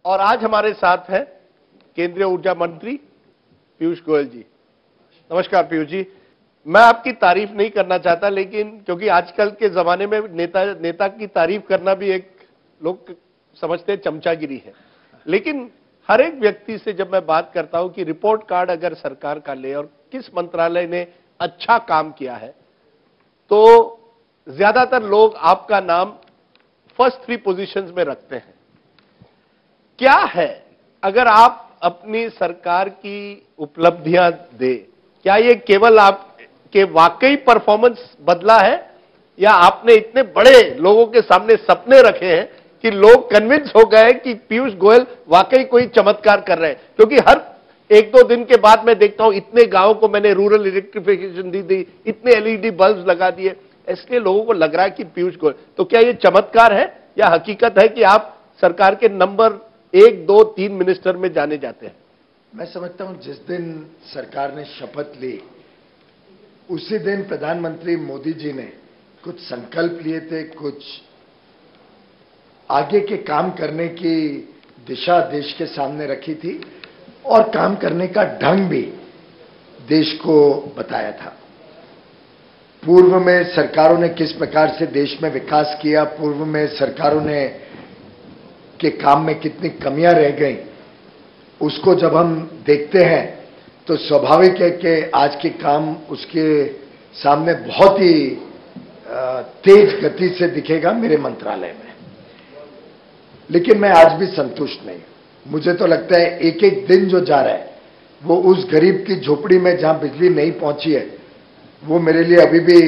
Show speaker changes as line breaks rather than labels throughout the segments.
और आज हमारे साथ हैं केंद्रीय ऊर्जा मंत्री पीयूष गोयल जी। नमस्कार पीयूष जी। मैं आपकी तारीफ नहीं करना चाहता, लेकिन क्योंकि आजकल के जमाने में नेता की तारीफ करना भी एक लोग समझते हैं चमचागिरी है, लेकिन हर एक व्यक्ति से जब मैं बात करता हूं कि रिपोर्ट कार्ड अगर सरकार का ले और किस मंत्रालय ने अच्छा काम किया है, तो ज्यादातर लोग आपका नाम फर्स्ट 3 पोजीशंस में रखते हैं। क्या है, अगर आप अपनी सरकार की उपलब्धियां दे, क्या ये केवल आपके वाकई परफॉर्मेंस बदला है, या आपने इतने बड़े लोगों के सामने सपने रखे हैं कि लोग कन्विंस हो गए कि पीयूष गोयल वाकई कोई चमत्कार कर रहे हैं? क्योंकि हर 1-2 दिन के बाद मैं देखता हूं इतने गांवों को मैंने रूरल इलेक्ट्रिफिकेशन दी, इतने एलईडी बल्ब लगा दिए, इसलिए लोगों को लग रहा है कि पीयूष गोयल। तो क्या ये चमत्कार है या हकीकत है कि आप सरकार के नंबर 1, 2, 3 मिनिस्टर में जाने जाते हैं?
मैं समझता हूं जिस दिन सरकार ने शपथ ली उसी दिन प्रधानमंत्री मोदी जी ने कुछ संकल्प लिए थे, कुछ आगे के काम करने की दिशा देश के सामने रखी थी और काम करने का ढंग भी देश को बताया था। पूर्व में सरकारों ने किस प्रकार से देश में विकास किया, पूर्व में सरकारों ने के काम में कितनी कमियां रह गई, उसको जब हम देखते हैं तो स्वाभाविक है कि आज के काम उसके सामने बहुत ही तेज गति से दिखेगा मेरे मंत्रालय में। लेकिन मैं आज भी संतुष्ट नहीं। मुझे तो लगता है एक एक दिन जो जा रहा है वो उस गरीब की झोपड़ी में जहां बिजली नहीं पहुंची है, वो मेरे लिए अभी भी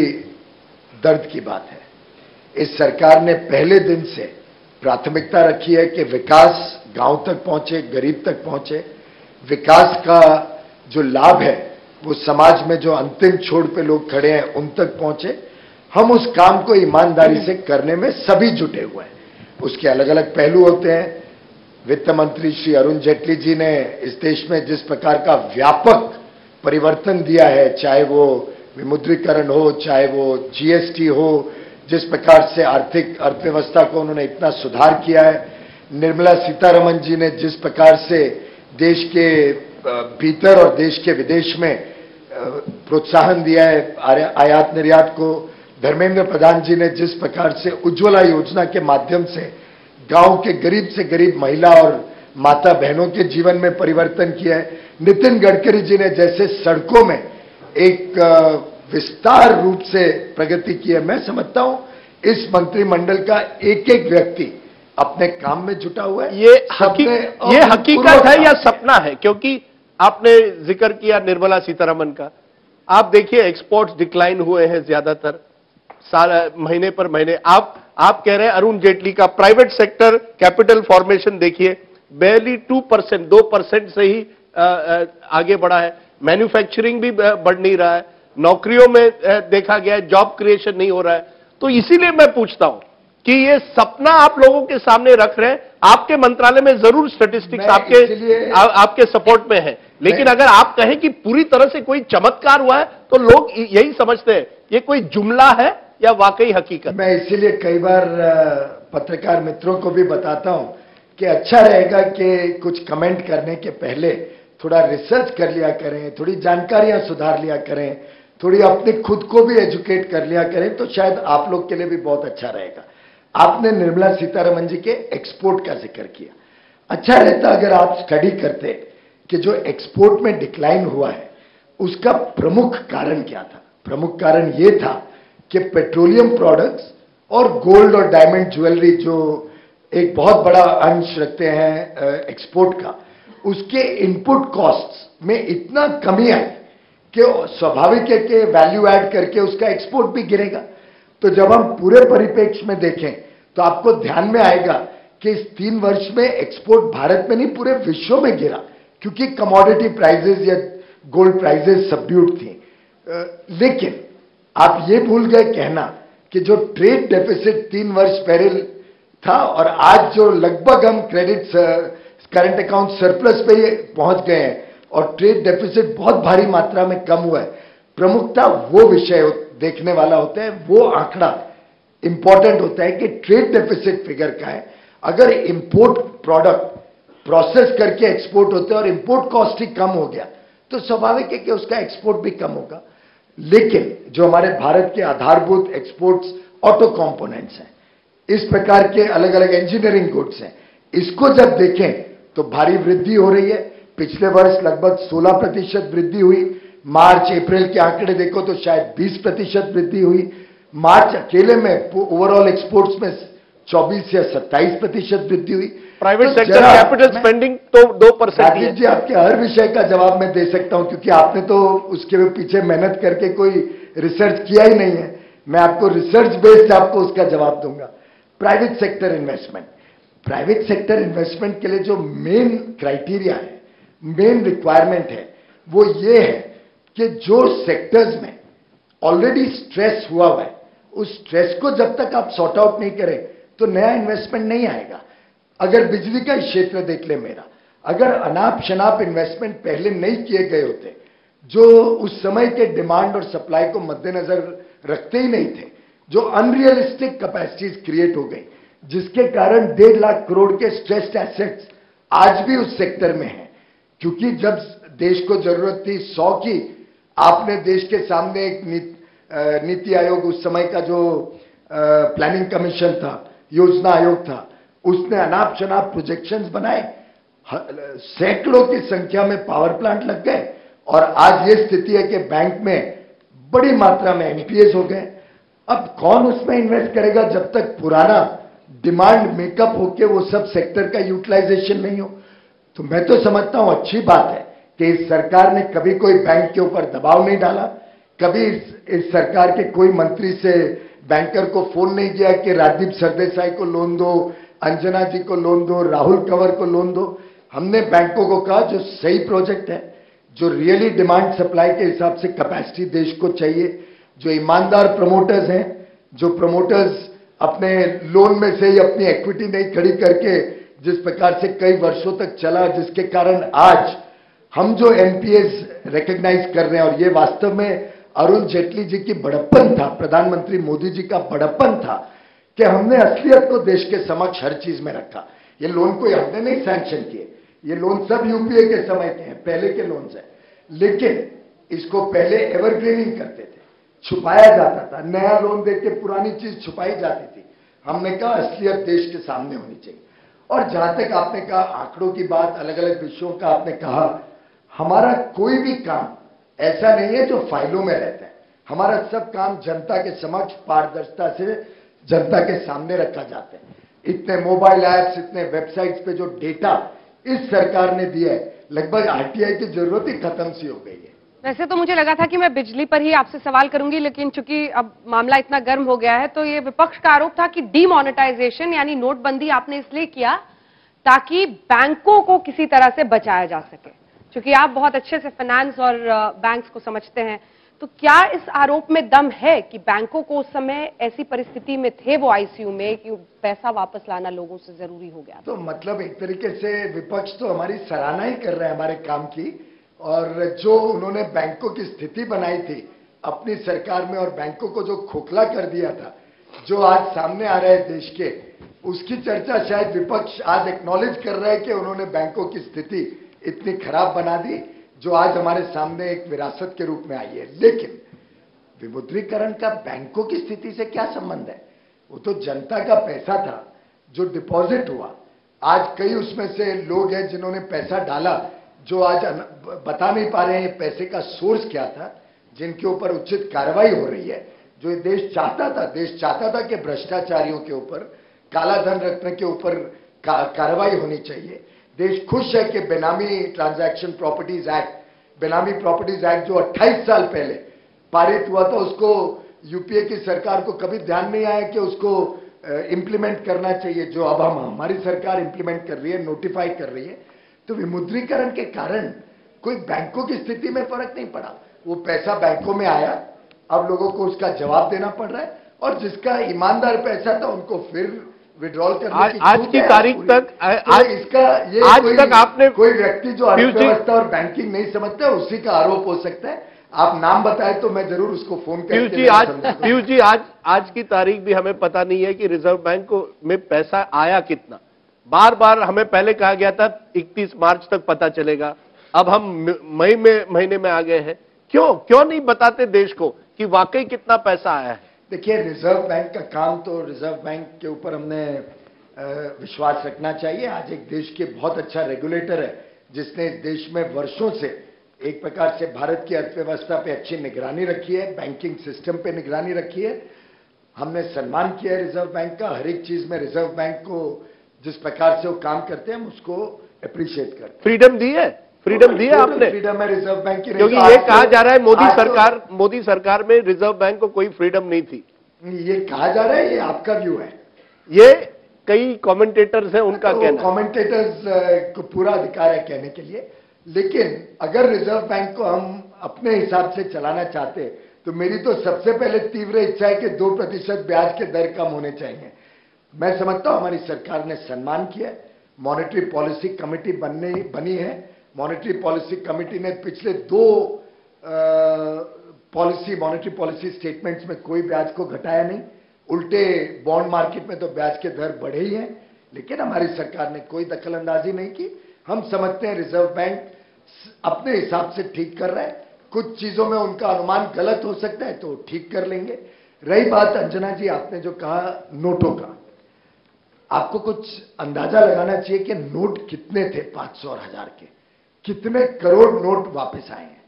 दर्द की बात है। इस सरकार ने पहले दिन से प्राथमिकता रखी है कि विकास गांव तक पहुंचे, गरीब तक पहुंचे। विकास का जो लाभ है वो समाज में जो अंतिम छोर पे लोग खड़े हैं उन तक पहुंचे। हम उस काम को ईमानदारी से करने में सभी जुटे हुए हैं। उसके अलग अलग पहलू होते हैं। वित्त मंत्री श्री अरुण जेटली जी ने इस देश में जिस प्रकार का व्यापक परिवर्तन दिया है, चाहे वो विमुद्रीकरण हो, चाहे वो जीएसटी हो, जिस प्रकार से आर्थिक अर्थव्यवस्था को उन्होंने इतना सुधार किया है। निर्मला सीतारमण जी ने जिस प्रकार से देश के भीतर और देश के विदेश में प्रोत्साहन दिया है आयात निर्यात को। धर्मेंद्र प्रधान जी ने जिस प्रकार से उज्ज्वला योजना के माध्यम से गांव के गरीब से गरीब महिला और माता बहनों के जीवन में परिवर्तन किया है। नितिन गडकरी जी ने जैसे सड़कों में एक विस्तार रूप से प्रगति की है। मैं समझता हूं इस मंत्रिमंडल का एक एक व्यक्ति अपने काम में जुटा हुआ है। ये
हकीकत है या सपना है? क्योंकि आपने जिक्र किया निर्मला सीतारमण का। आप देखिए एक्सपोर्ट्स डिक्लाइन हुए हैं ज्यादातर महीने पर महीने। आप कह रहे हैं अरुण जेटली का प्राइवेट सेक्टर कैपिटल फॉर्मेशन देखिए, barely 2%, 2% से ही आगे बढ़ा है। मैन्युफैक्चरिंग भी बढ़ नहीं रहा है। नौकरियों में देखा गया है जॉब क्रिएशन नहीं हो रहा है। तो इसीलिए मैं पूछता हूं कि ये सपना आप लोगों के सामने रख रहे हैं। आपके मंत्रालय में जरूर स्टैटिस्टिक्स आपके सपोर्ट में है, लेकिन अगर आप कहें कि पूरी तरह से कोई चमत्कार हुआ है तो लोग यही समझते हैं ये कोई जुमला है या वाकई हकीकत।
मैं इसीलिए कई बार पत्रकार मित्रों को भी बताता हूं कि अच्छा रहेगा कि कुछ कमेंट करने के पहले थोड़ा रिसर्च कर लिया करें, थोड़ी जानकारियां सुधार लिया करें, थोड़ी अपने खुद को भी एजुकेट कर लिया करें, तो शायद आप लोग के लिए भी बहुत अच्छा रहेगा। आपने निर्मला सीतारमण जी के एक्सपोर्ट का जिक्र किया। अच्छा रहता अगर आप स्टडी करते कि जो एक्सपोर्ट में डिक्लाइन हुआ है उसका प्रमुख कारण क्या था। प्रमुख कारण यह था कि पेट्रोलियम प्रोडक्ट्स और गोल्ड और डायमंड ज्वेलरी जो एक बहुत बड़ा अंश रखते हैं एक्सपोर्ट का, उसके इनपुट कॉस्ट्स में इतना कमी आई कि स्वाभाविक है कि वैल्यू ऐड करके उसका एक्सपोर्ट भी गिरेगा। तो जब हम पूरे परिप्रेक्ष्य में देखें तो आपको ध्यान में आएगा कि इस 3 वर्ष में एक्सपोर्ट भारत में नहीं पूरे विश्व में गिरा, क्योंकि कमोडिटी प्राइसेस या गोल्ड प्राइसेस सबड्यूड थी। लेकिन आप ये भूल गए कहना कि जो ट्रेड डेफिसिट 3 वर्ष पहले था और आज जो लगभग हम करंट अकाउंट सरप्लस पे पहुंच गए हैं और ट्रेड डेफिसिट बहुत भारी मात्रा में कम हुआ है, प्रमुखता वो विषय देखने वाला होता है, वो आंकड़ा इंपॉर्टेंट होता है कि ट्रेड डेफिसिट फिगर का है। अगर इंपोर्ट प्रोडक्ट प्रोसेस करके एक्सपोर्ट होते हैं और इंपोर्ट कॉस्ट ही कम हो गया तो स्वाभाविक है कि उसका एक्सपोर्ट भी कम होगा। लेकिन जो हमारे भारत के आधारभूत एक्सपोर्ट्स ऑटो कंपोनेंट्स हैं, इस प्रकार के अलग अलग इंजीनियरिंग गुड्स हैं, इसको जब देखें तो भारी वृद्धि हो रही है। पिछले वर्ष लगभग 16% वृद्धि हुई। मार्च अप्रैल के आंकड़े देखो तो शायद 20% वृद्धि हुई। मार्च अकेले में ओवरऑल एक्सपोर्ट्स में 24 या 27% वृद्धि हुई।
प्राइवेट
तो
सेक्टर कैपिटल स्पेंडिंग तो 2% ही
राजीव
है।
जी, आपके हर विषय का जवाब मैं दे सकता हूं क्योंकि आपने तो उसके पीछे मेहनत करके कोई रिसर्च किया ही नहीं है। मैं आपको रिसर्च बेस्ड आपको उसका जवाब दूंगा। Private sector investment, private sector investment के लिए जो मेन क्राइटेरिया है, मेन रिक्वायरमेंट है, वो ये है कि जो सेक्टर्स में ऑलरेडी स्ट्रेस हुआ है, उस स्ट्रेस को जब तक आप सॉर्ट आउट नहीं करें तो नया इन्वेस्टमेंट नहीं आएगा। अगर बिजली का क्षेत्र देख ले मेरा, अगर अनाप शनाप इन्वेस्टमेंट पहले नहीं किए गए होते, जो उस समय के डिमांड और सप्लाई को मद्देनजर रखते ही नहीं थे, जो अनरियलिस्टिक कैपेसिटीज क्रिएट हो गई, जिसके कारण 1.5 लाख करोड़ के स्ट्रेस्ड एसेट्स आज भी उस सेक्टर में हैं। क्योंकि जब देश को जरूरत थी 100 की, आपने देश के सामने एक नीति आयोग, उस समय का जो प्लानिंग कमीशन था, योजना आयोग था, उसने अनाप शनाप प्रोजेक्शंस बनाए, सैकड़ों की संख्या में पावर प्लांट लग गए और आज ये स्थिति है कि बैंक में बड़ी मात्रा में एनपीएस हो गए। अब कौन उसमें इन्वेस्ट करेगा जब तक पुराना डिमांड मेकअप होके वो सब सेक्टर का यूटिलाइजेशन नहीं हो। तो मैं तो समझता हूं अच्छी बात है कि इस सरकार ने कभी कोई बैंक के ऊपर दबाव नहीं डाला, कभी इस सरकार के कोई मंत्री से बैंकर को फोन नहीं किया कि राजदीप सरदेसाई को लोन दो, अंजना जी को लोन दो, राहुल कंवर को लोन दो। हमने बैंकों को कहा जो सही प्रोजेक्ट है, जो रियली डिमांड सप्लाई के हिसाब से कैपेसिटी देश को चाहिए, जो ईमानदार प्रमोटर्स हैं, जो प्रमोटर्स अपने लोन में से ही अपनी इक्विटी नहीं खड़ी करके जिस प्रकार से कई वर्षों तक चला, जिसके कारण आज हम जो एनपीएस रिकॉग्नाइज कर रहे हैं, और ये वास्तव में अरुण जेटली जी की बड़प्पन था, प्रधानमंत्री मोदी जी का बड़प्पन था कि हमने असलियत को देश के समक्ष हर चीज में रखा। ये लोन कोई हमने नहीं सैंक्शन किए, ये लोन सब यूपीए के समय के हैं, पहले के लोन्स हैं, लेकिन इसको पहले एवरग्रीनिंग करते थे, छुपाया जाता था, नया लोन देके पुरानी चीज छुपाई जाती थी। हमने कहा असलियत देश के सामने होनी चाहिए। और जहां तक आपने कहा आंकड़ों की बात, अलग अलग विषयों का आपने कहा, हमारा कोई भी काम ऐसा नहीं है जो फाइलों में रहता है। हमारा सब काम जनता के समक्ष पारदर्शिता से जनता के सामने रखा जाता है। इतने मोबाइल ऐप्स, इतने वेबसाइट्स पे जो डेटा इस सरकार ने दिया है, लगभग आरटीआई की जरूरत ही खत्म सी हो गई है।
वैसे तो मुझे लगा था कि मैं बिजली पर ही आपसे सवाल करूंगी, लेकिन चूंकि अब मामला इतना गर्म हो गया है, तो ये विपक्ष का आरोप था कि डीमोनेटाइजेशन यानी नोटबंदी आपने इसलिए किया ताकि बैंकों को किसी तरह से बचाया जा सके। चूंकि आप बहुत अच्छे से फाइनेंस और बैंक्स को समझते हैं, तो क्या इस आरोप में दम है कि बैंकों को उस समय ऐसी परिस्थिति में थे वो आईसीयू में कि पैसा वापस लाना लोगों से जरूरी हो गया?
तो मतलब एक तरीके से विपक्ष तो हमारी सराहना ही कर रहे हैं हमारे काम की, और जो उन्होंने बैंकों की स्थिति बनाई थी अपनी सरकार में और बैंकों को जो खोखला कर दिया था, जो आज सामने आ रहा है देश के, उसकी चर्चा शायद विपक्ष आज एक्नॉलेज कर रहा है कि उन्होंने बैंकों की स्थिति इतनी खराब बना दी, जो आज हमारे सामने एक विरासत के रूप में आई है। लेकिन विमुद्रीकरण का बैंकों की स्थिति से क्या संबंध है? वो तो जनता का पैसा था जो डिपॉजिट हुआ। आज कई उसमें से लोग हैं जिन्होंने पैसा डाला, जो आज बता नहीं पा रहे हैं पैसे का सोर्स क्या था, जिनके ऊपर उचित कार्रवाई हो रही है। जो ये देश चाहता था कि भ्रष्टाचारियों के ऊपर, काला धन रखने के ऊपर कार्रवाई होनी चाहिए। देश खुश है कि बेनामी ट्रांजैक्शन प्रॉपर्टीज एक्ट, बेनामी प्रॉपर्टीज एक्ट जो 28 साल पहले पारित हुआ था, उसको यूपीए की सरकार को कभी ध्यान नहीं आया कि उसको इंप्लीमेंट करना चाहिए, जो अब हमारी सरकार इंप्लीमेंट कर रही है, नोटिफाई कर रही है। तो विमुद्रीकरण के कारण कोई बैंकों की स्थिति में फर्क नहीं पड़ा। वो पैसा बैंकों में आया, अब लोगों को उसका जवाब देना पड़ रहा है, और जिसका ईमानदार पैसा था उनको फिर विड्रॉल करने की
आज की तारीख तक
आज तक आपने कोई व्यक्ति जो अर्थव्यवस्था और बैंकिंग नहीं समझता है उसी का आरोप हो सकता है। आप नाम बताए तो मैं जरूर उसको फोन करके
पीयूष जी आज की तारीख भी हमें पता नहीं है कि रिजर्व बैंक को में पैसा आया कितना। बार बार हमें पहले कहा गया था 31 मार्च तक पता चलेगा, अब हम मई में महीने में आ गए हैं। क्यों नहीं बताते देश को कि वाकई कितना पैसा आया है?
देखिए, रिजर्व बैंक का काम तो रिजर्व बैंक के ऊपर हमने विश्वास रखना चाहिए। आज एक देश के बहुत अच्छा रेगुलेटर है जिसने देश में वर्षों से एक प्रकार से भारत की अर्थव्यवस्था पे अच्छी निगरानी रखी है, बैंकिंग सिस्टम पे निगरानी रखी है। हमने सम्मान किया है रिजर्व बैंक का। हर एक चीज में रिजर्व बैंक को जिस प्रकार से वो काम करते हैं हम उसको अप्रिशिएट करते हैं।
फ्रीडम दी है आपने?
फ्रीडम है रिजर्व बैंक की।
क्योंकि ये कहा जा रहा है मोदी सरकार में रिजर्व बैंक को कोई फ्रीडम नहीं थी।
ये कहा जा रहा है, ये आपका व्यू है।
ये कई कमेंटेटर्स हैं, उनका कहना है।
कमेंटेटर्स को पूरा अधिकार है कहने के लिए, लेकिन अगर रिजर्व बैंक को हम अपने हिसाब से चलाना चाहते तो मेरी तो सबसे पहले तीव्र इच्छा है कि 2% ब्याज के दर कम होने चाहिए। मैं समझता हूं हमारी सरकार ने सम्मान किया। मॉनेटरी पॉलिसी कमेटी बनी है। मॉनेटरी पॉलिसी कमेटी ने पिछले 2 मॉनेटरी पॉलिसी स्टेटमेंट्स में कोई ब्याज को घटाया नहीं। उल्टे बॉन्ड मार्केट में तो ब्याज के दर बढ़े ही हैं, लेकिन हमारी सरकार ने कोई दखल अंदाजी नहीं की। हम समझते हैं रिजर्व बैंक अपने हिसाब से ठीक कर रहा है। कुछ चीजों में उनका अनुमान गलत हो सकता है तो ठीक कर लेंगे। रही बात अंजना जी, आपने जो कहा नोटों का, आपको कुछ अंदाजा लगाना चाहिए कि नोट कितने थे 500 और 1000 के, कितने करोड़ नोट वापस आए हैं।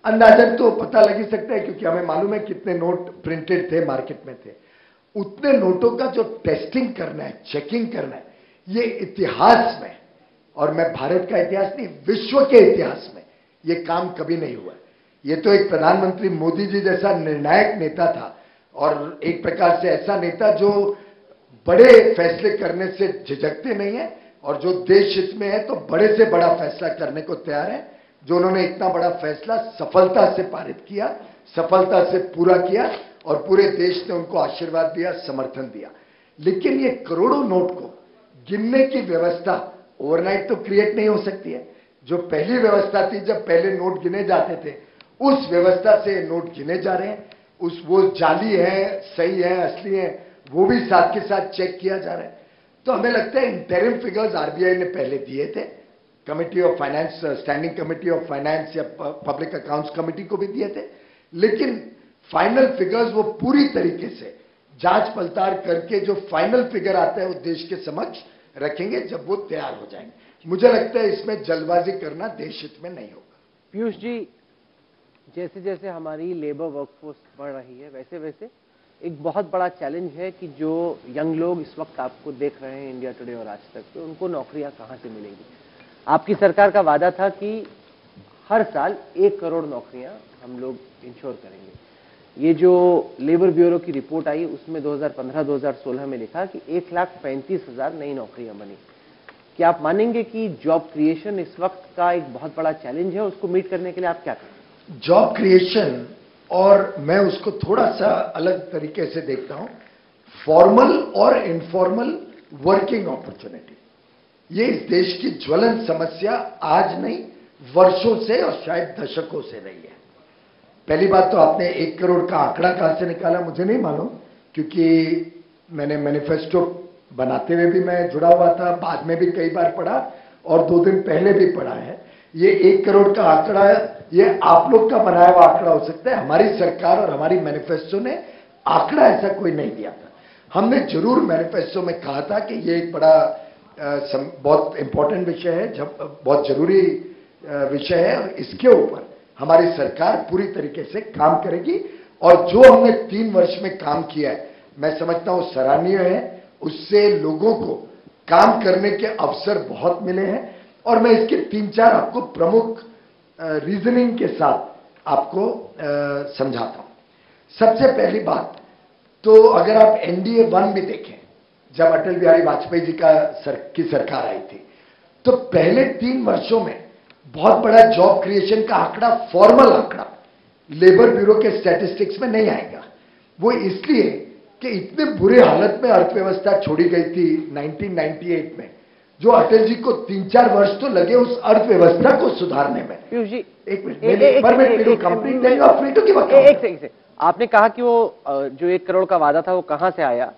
अंदाजन तो पता लग ही सकता है क्योंकि हमें मालूम है कितने नोट प्रिंटेड थे, मार्केट में थे। उतने नोटों का जो टेस्टिंग करना है, चेकिंग करना है, ये इतिहास में, और मैं भारत का इतिहास नहीं विश्व के इतिहास में ये काम कभी नहीं हुआ। ये तो एक प्रधानमंत्री मोदी जी जैसा निर्णायक नेता था और एक प्रकार से ऐसा नेता जो बड़े फैसले करने से झिझकते नहीं है और जो देश हित में है तो बड़े से बड़ा फैसला करने को तैयार है। जो उन्होंने इतना बड़ा फैसला सफलता से पारित किया, सफलता से पूरा किया और पूरे देश ने उनको आशीर्वाद दिया, समर्थन दिया। लेकिन ये करोड़ों नोट को गिनने की व्यवस्था ओवरनाइट तो क्रिएट नहीं हो सकती है। जो पहली व्यवस्था थी, जब पहले नोट गिने जाते थे, उस व्यवस्था से नोट गिने जा रहे हैं। वो जाली है, सही है, असली है, वो भी साथ के साथ चेक किया जा रहा है। तो हमें लगता है इंटरिम फिगर्स आरबीआई ने पहले दिए थे, committee of finance, standing committee of finance या पब्लिक अकाउंट्स कमिटी को भी दिए थे, लेकिन फाइनल फिगर्स वो पूरी तरीके से जांच पड़ताल करके जो फाइनल फिगर आता है वो देश के समक्ष रखेंगे जब वो तैयार हो जाएंगे। मुझे लगता है इसमें जल्दबाजी करना देश हित में नहीं होगा।
पीयूष जी, जैसे जैसे हमारी लेबर वर्कफोर्स बढ़ रही है वैसे वैसे एक बहुत बड़ा चैलेंज है कि जो यंग लोग इस वक्त आपको देख रहे हैं इंडिया टुडे और आज तक, तो उनको नौकरियां कहां से मिलेंगी? आपकी सरकार का वादा था कि हर साल 1 करोड़ नौकरियां हम लोग इंश्योर करेंगे। ये जो लेबर ब्यूरो की रिपोर्ट आई उसमें 2015-2016 में लिखा कि 1,35,000 नई नौकरियां बनी। क्या आप मानेंगे कि जॉब क्रिएशन इस वक्त का एक बहुत बड़ा चैलेंज है? उसको मीट करने के लिए आप क्या करें?
जॉब क्रिएशन, और मैं उसको थोड़ा सा अलग तरीके से देखता हूं, फॉर्मल और इनफॉर्मल वर्किंग अपॉर्चुनिटी, ये इस देश की ज्वलंत समस्या आज नहीं वर्षों से और शायद दशकों से रही है। पहली बात तो आपने 1 करोड़ का आंकड़ा कहां से निकाला मुझे नहीं मालूम, क्योंकि मैंने मैनिफेस्टो बनाते हुए भी मैं जुड़ा हुआ था, बाद में भी कई बार पढ़ा और 2 दिन पहले भी पढ़ा है। ये 1 करोड़ का आंकड़ा, ये आप लोग का बनाया हुआ आंकड़ा हो सकता है। हमारी सरकार और हमारी मैनिफेस्टो ने आंकड़ा ऐसा कोई नहीं दिया था। हमने जरूर मैनिफेस्टो में कहा था कि ये एक बड़ा बहुत इंपॉर्टेंट विषय है, बहुत जरूरी विषय है और इसके ऊपर हमारी सरकार पूरी तरीके से काम करेगी। और जो हमने 3 वर्ष में काम किया है मैं समझता हूं सराहनीय है। उससे लोगों को काम करने के अवसर बहुत मिले हैं और मैं इसके 3-4 आपको प्रमुख रीजनिंग के साथ आपको समझाता हूं। सबसे पहली बात तो अगर आप एनडीए 1 भी देखें, जब अटल बिहारी वाजपेयी जी की सरकार आई थी, तो पहले 3 वर्षों में बहुत बड़ा जॉब क्रिएशन का आंकड़ा, फॉर्मल आंकड़ा लेबर ब्यूरो के स्टैटिस्टिक्स में नहीं आएगा। वो इसलिए कि इतने बुरे हालत में अर्थव्यवस्था छोड़ी गई थी 1998 में, जो अटल जी को 3-4 वर्ष तो लगे उस अर्थव्यवस्था को सुधारने में।
पीयूष जी,
एक मिनट,
आपने कहा कि वो जो 1 करोड़ का वादा था वो कहां से आया?